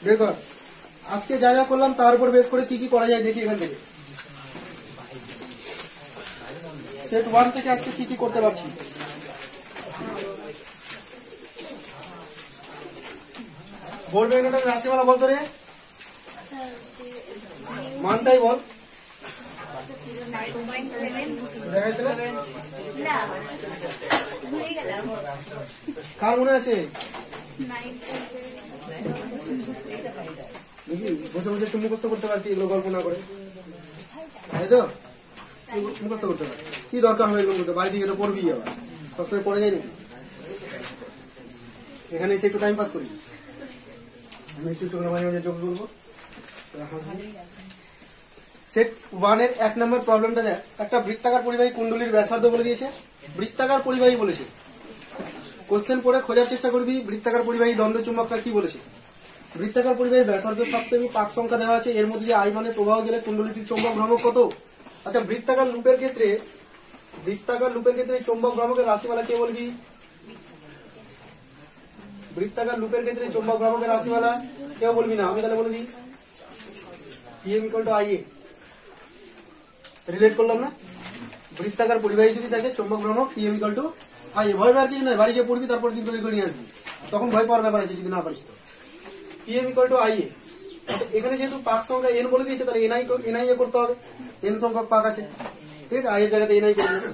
বের কর। আজকে যা যা করলাম তার উপর বেস করে কি কি করা যায় দেখি এখান থেকে। সেট 1 থেকে আজকে কি কি করতে পারছি। বোর ম্যাগনেটন রাশিমালা বলতো রে, মানটাই বল। দেখাইছিল না ভুলে গেলাম। কার মনে আছে? বসে বসে একটু মুখস্থ করতে পারছি, এগুলো গল্প না করে, তাই তো? মুখস্থ করতে পারি, কি দরকার হবে এগুলো করতে? বাড়ি দিকে তো পড়বি, আবার সবসময় পড়ে যায় নাকি? এখানে এসে একটু টাইম পাস করি, আমি একটু মাঝে মাঝে যোগ করবো। সেট 1 এর 1 নম্বর প্রবলেমটা দেখ। একটা বৃত্তাকার পরিবাহী কুণ্ডলীর ব্যাসার্ধ বলে দিয়েছে, বৃত্তাকার পরিবাহী বলেছে। কোশ্চেন পড়ে খোঁজার চেষ্টা করবি বৃত্তাকার পরিবাহী দণ্ডচুম্বকটা কি বলেছে। বৃত্তাকার পরিবাহী ব্যাসার্ধ সপ্তমী পাক সংখ্যা দেওয়া আছে, এর মধ্যে যে আই মানে প্রবাহ গেলে কুণ্ডলীটির চৌম্বক ভ্রামক কত? আচ্ছা, বৃত্তাকার লুপের ক্ষেত্রে চৌম্বক ভ্রামকের রাশিমালা কে বলবি? বৃত্তাকার লুপের ক্ষেত্রে চৌম্বক ভ্রামকের রাশিমালা কেউ বলবি না, আমি তাহলে বলে দিই PM = IA। রিলেট করলাম না? বৃত্তাকার পরিবাহী যদি থাকে চৌম্বক ভ্রামক PM = IA। ভয় পাওয়ার কিছু নয়, বাড়ি গিয়ে পড়বি, তারপর দিন তৈরি করে নিয়ে আসবি, তখন ভয় পাওয়ার ব্যাপার আছে যদি না পারিস তো। PM = IA। আচ্ছা, এখানে যেহেতু পাক সংখ্যা n বলে দিয়েছে, তাহলে NIA করতে হবে, n সংখ্যক পাক আছে, ঠিক আছে? I এর জায়গাতে NI করে দেবে।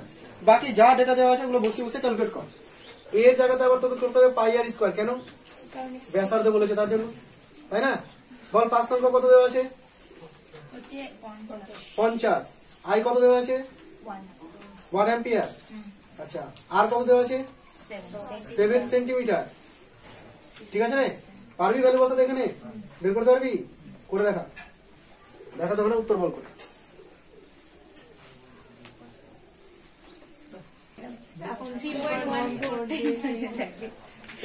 বাকি যা ডেটা দেওয়া আছে ওগুলো বসে বসে ক্যালকুলেট কর। এর জায়গাতে আবার তোকে করতে হবে πr²। কেন? ব্যাসার্ধ বলেছে তার জন্য, তাই না? বল পাক সংখ্যা কত দেওয়া আছে? 50। আই কত দেওয়া আছে? 1 অ্যাম্পিয়ার। আচ্ছা, আর কত দেওয়া আছে? 7 সেন্টিমিটার। ঠিক আছে রে? পারবি ভ্যালু বসাতে? এখানে বের করতে পারবি? করে দেখা, দেখাতে হবে না, উত্তর বল করে।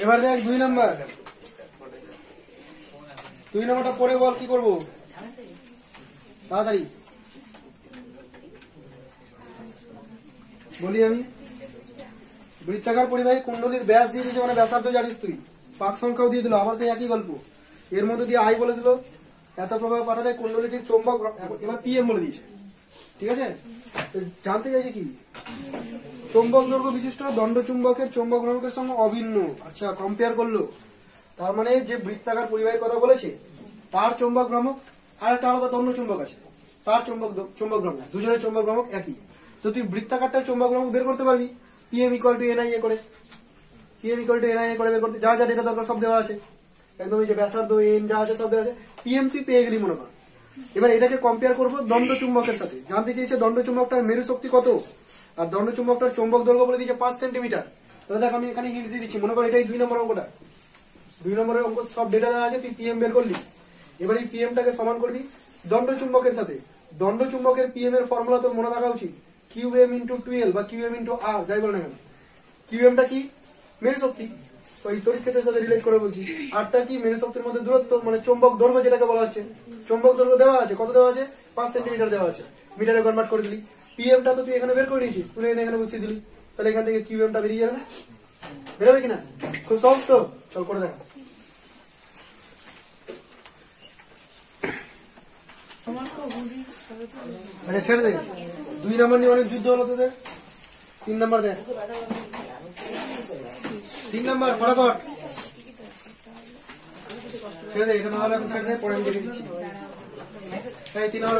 এবার দেখ 2 নাম্বার। 2 নাম্বারটা পরে বল কি করবো, তাড়াতাড়ি বলি আমি। বৃত্তাকার পরিবাহী কুণ্ডলীর ব্যাস দিয়ে দিয়েছে, মানে ব্যাসার্ধ জানিস তুই, পাক সংখ্যাও দিয়ে দিল, আবার সেই একই গল্প। এর মধ্যে দিয়ে আই বলে দিল, এত প্রবাহ পাঠা যায় কুণ্ডলীটির চৌম্বক, এবার PM বলে দিয়েছে। ঠিক আছে? জানতে চাইছে কি? চৌম্বক দৈর্ঘ্য বিশিষ্ট দণ্ডচুম্বকের চৌম্বক ভ্রামকের সঙ্গে অভিন্ন। আচ্ছা, কম্পেয়ার করলো, তার মানে যে বৃত্তাকার পরিবাহীর কথা বলেছে তার চৌম্বক ভ্রামক আর একটা আলাদা দণ্ডচুম্বক আছে, তার চৌম্বক ভ্রামক, দুজনের চৌম্বক ভ্রামক একই। তো তুই বৃত্তাকারটার চৌম্বক ভ্রামক বের করতে পারবি PM = NIA করে। PM = NIA করে বের করতে যা যা ডেটা দরকার সব দেওয়া আছে, একদম এই যে ব্যাসার্ধ n যা আছে সব দেওয়া আছে। PM তুই পেয়ে গেলি মনে কর। এবার এটাকে কম্পেয়ার করবো দণ্ডচুম্বকের সাথে। জানতে চেয়েছে দণ্ডচুম্বকটার মেরু শক্তি কত, আর দণ্ডচুম্বকটার চৌম্বক দৈর্ঘ্য বলে দিয়েছে 5 সেন্টিমিটার। তাহলে দেখ আমি এখানে হিন্টস দিয়ে দিচ্ছি, মনে কর এটাই 2 নম্বর অঙ্কটা। 2 নম্বরের অঙ্ক সব ডেটা দেওয়া আছে, তুই PM বের করলি। এবার এই PM টাকে সমান করবি দণ্ডচুম্বকের সাথে। দণ্ডচুম্বকের PM এর ফর্মুলা তোর মনে রাখা উচিত, QM ইন্টু 12 বা QM ইন্টু R যাই বল না কেন, QMটা কি মেরু শক্তি, ওই তড়িৎ ক্ষেত্রের সাথে রিলেট করে বলছি। আরটা কি মেরু শক্তির মধ্যে দূরত্ব, মানে চৌম্বক দৈর্ঘ্য যেটাকে বলা হচ্ছে। চৌম্বক দৈর্ঘ্য দেওয়া আছে, কত দেওয়া আছে, 5 সেন্টিমিটার দেওয়া আছে, মিটারে কনভার্ট করে দিলি। PM টা তো তুই এখানে বের করে নিয়েছিস, তুই এখানে বসিয়ে দিলি, তাহলে এখান থেকে QM টা বেরিয়ে যাবে না, বেরোবে কিনা? খুব সহজ তো, চল করে দেখা। আচ্ছা ছেড়ে দে, 2 নম্বর নিয়ে অনেক যুদ্ধ হলো তোদের। 3 নম্বর দেখ, 3 নম্বর ফটাফট ছেড়ে দে, এটা না হলে এখন ছেড়ে দে, পরে আমি দেখে দিচ্ছি। এই 3 নম্বর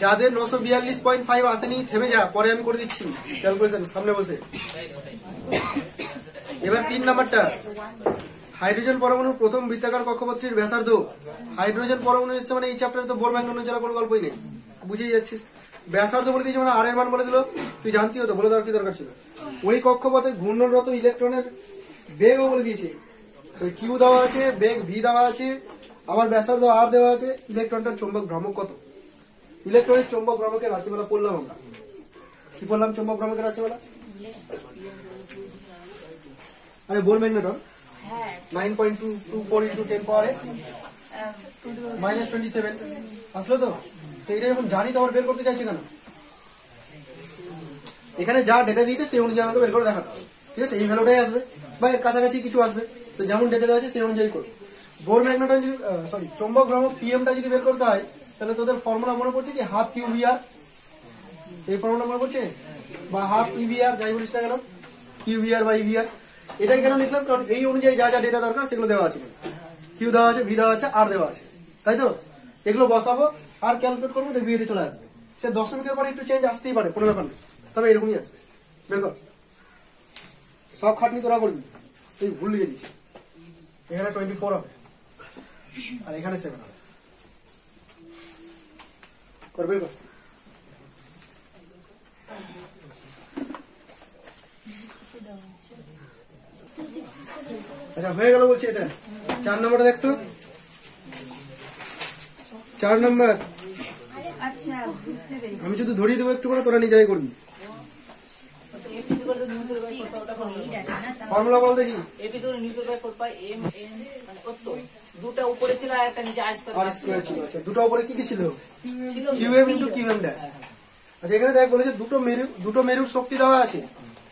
যাদের 942.5 আসেনি থেমে যা, পরে আমি করে দিচ্ছি ক্যালকুলেশন সামনে বসে। এবার 3 নাম্বারটা, হাইড্রোজেন পরমাণুর প্রথম বৃত্তাকার কক্ষপথটির ব্যাসার্ধ। হাইড্রোজেন পরমাণু এসছে মানে এই চ্যাপ্টারে তো বোর ম্যাগনেটন ছাড়া কোনো গল্পই নেই, বুঝেই যাচ্ছিস। ব্যাসার্ধ বলে দিয়েছে মানে আর এর মান বলে দিল, তুই জানতি হতো, বলে দেওয়ার কি দরকার ছিল। ওই কক্ষপথে ঘূর্ণনরত ইলেকট্রনের বেগও বলে দিয়েছে, কিউ দেওয়া আছে, বেগ ভি দেওয়া আছে, আবার ব্যাসার্ধ আর দেওয়া আছে, ইলেকট্রনটার চৌম্বক ভ্রামক কত। ইলেকট্রনের চৌম্বক ভ্রামকের রাশিমালা পড়লাম আমরা, কি পড়লাম চৌম্বক ভ্রামকের রাশিমালা? আরে বোর ম্যাগনেটন 9.224 into 10 power -27 আসলো তো। এটা যখন জানি তো আবার বের করতে চাইছে কেন? এখানে যা ডেটা দিয়েছে সেই অনুযায়ী আমাকে বের করে দেখাতে হবে, ঠিক আছে? এই ভ্যালুটাই আসবে বা এর কাছাকাছি কিছু আসবে, তো যেমন ডেটা দেওয়া আছে সেই অনুযায়ী করবে। বোর ম্যাগনেটন যদি চৌম্বক ভ্রামক পিএমটা যদি বের করতে হয়, তাহলে তোদের ফর্মুলা মনে পড়ছে কি, হাফ কিউভিআর, এই ফর্মুলা মনে পড়ছে, বা হাফ ইভিআর, যাই বলিস না কেন, কিউভিআর বা ইভিআর। এটাই কেন লিখলাম, কারণ এই অনুযায়ী যা যা ডেটা দরকার সেগুলো দেওয়া আছে, কিউ দেওয়া আছে, ভি দেওয়া আছে, আর দেওয়া আছে, তাই তো? এগুলো বসাবো আর ক্যালকুলেট করবো, দেখবি এতে চলে আসবে। সে দশমিকের পরে একটু চেঞ্জ আসতেই পারে, কোনো ব্যাপার নেই, তবে এরকমই আসবে। বের কর, সব খাটনি তোরা করবি, তুই ভুল লিখে দিচ্ছি। এখানে 24 হবে আর এখানে 7 হবে, কর বের কর। আচ্ছা হয়ে গেল বলছি। এটা 4 নম্বরটা দেখতো, 4 নম্বর। আচ্ছা বুঝতে পেরেছি। আমি শুধু ধরিয়ে দেবো একটু করে, তোরা নিজেরাই করবি। ফর্মুলা বল দেখি। দুটা উপরে ছিল আর একটা নিচে আর স্কয়ার ছিল। আচ্ছা দুটো উপরে কি কি ছিল? QM into QM dash. আচ্ছা এখানে দেখ বলেছে দুটো মেরুর শক্তি দেওয়া আছে,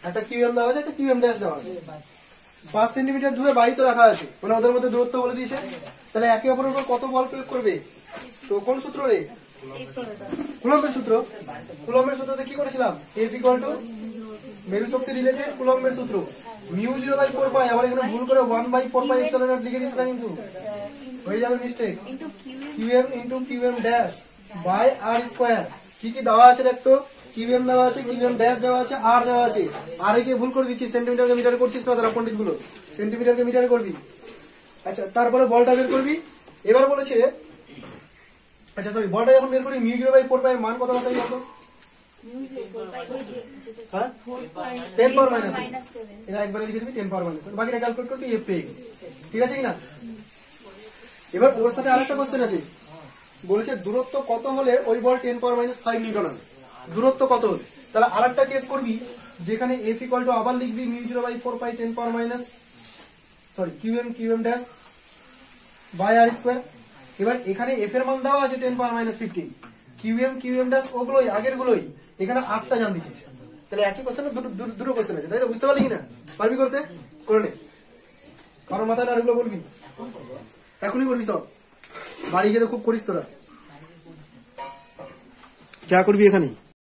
একটা কিউএম দেওয়া আছে, একটা কিউএম ড্যাশ দেওয়া আছে। 5 সেন্টিমিটার দূরে বাহিত রাখা আছে, মানে ওদের মধ্যে দূরত্ব বলে দিয়েছে। তাহলে একে অপরের উপর কত বল প্রয়োগ করবে? তো কোন সূত্র রে? কুলম্বের সূত্র। কুলম্বের সূত্রতে কি করেছিলাম? F ইকুয়াল টু মেরু শক্তি রিলেটেড কুলম্বের সূত্র, মিউ 0/4 পাই। আবার এখানে ভুল করে 1/4 পাই এপসিলন নট লিখে দিস না, কিন্তু হয়ে যাবে mistake. QM into QM dash by R square. কি কি দেওয়া আছে দেখতো? কিউএম দেওয়া আছে, কিউএম ড্যাশ দেওয়া আছে, আর দেওয়া আছে। আর একে ভুল করে দিচ্ছিস, সেন্টিমিটারকে মিটারে করছিস না তারা পণ্ডিত গুলো, সেন্টিমিটারকে মিটারে করবি। আচ্ছা তারপরে বলটা বের করবি। এবার বলেছে, আচ্ছা সরি, বলটা যখন বের করি মিউ 0/4 পাই এর মান কত পাই বলতো? হ্যাঁ 10 পাওয়ার মাইনাস, এটা একবারে লিখে দিবি 10 পাওয়ার মাইনাস, বাকিটা ক্যালকুলেট করতে এফ পেয়ে গেলি, ঠিক আছে কিনা? এবার ওর সাথে আরেকটা কোশ্চেন আছে, বলেছে দূরত্ব কত হলে ওই বল 10 পাওয়ার মাইনাস 5 নিউটন হবে। দূরত্ব কত হলে? তাহলে আরেকটা কেস করবি, যেখানে এফ ইকুয়াল টু আবার লিখবি mu 0/4 pi 10 power minus sorry QM dash by R square. এবার এখানে এফ এর মান দেওয়া আছে 10 পাওয়ার মাইনাস 15, কিউএম ড্যাশ ওগুলোই আগের গুলোই, এখানে 8টা জান দিচ্ছিস। তাহলে একই কোশ্চেনে দুটো কোশ্চেন আছে, তাই তো? বুঝতে পারলি কিনা? পারবি করতে? করে নে, কারণ মাথায় আর এগুলো বলবি, এখনই করবি সব, বাড়ি গিয়ে তো খুব করিস তোরা, যা করবি এখানেই।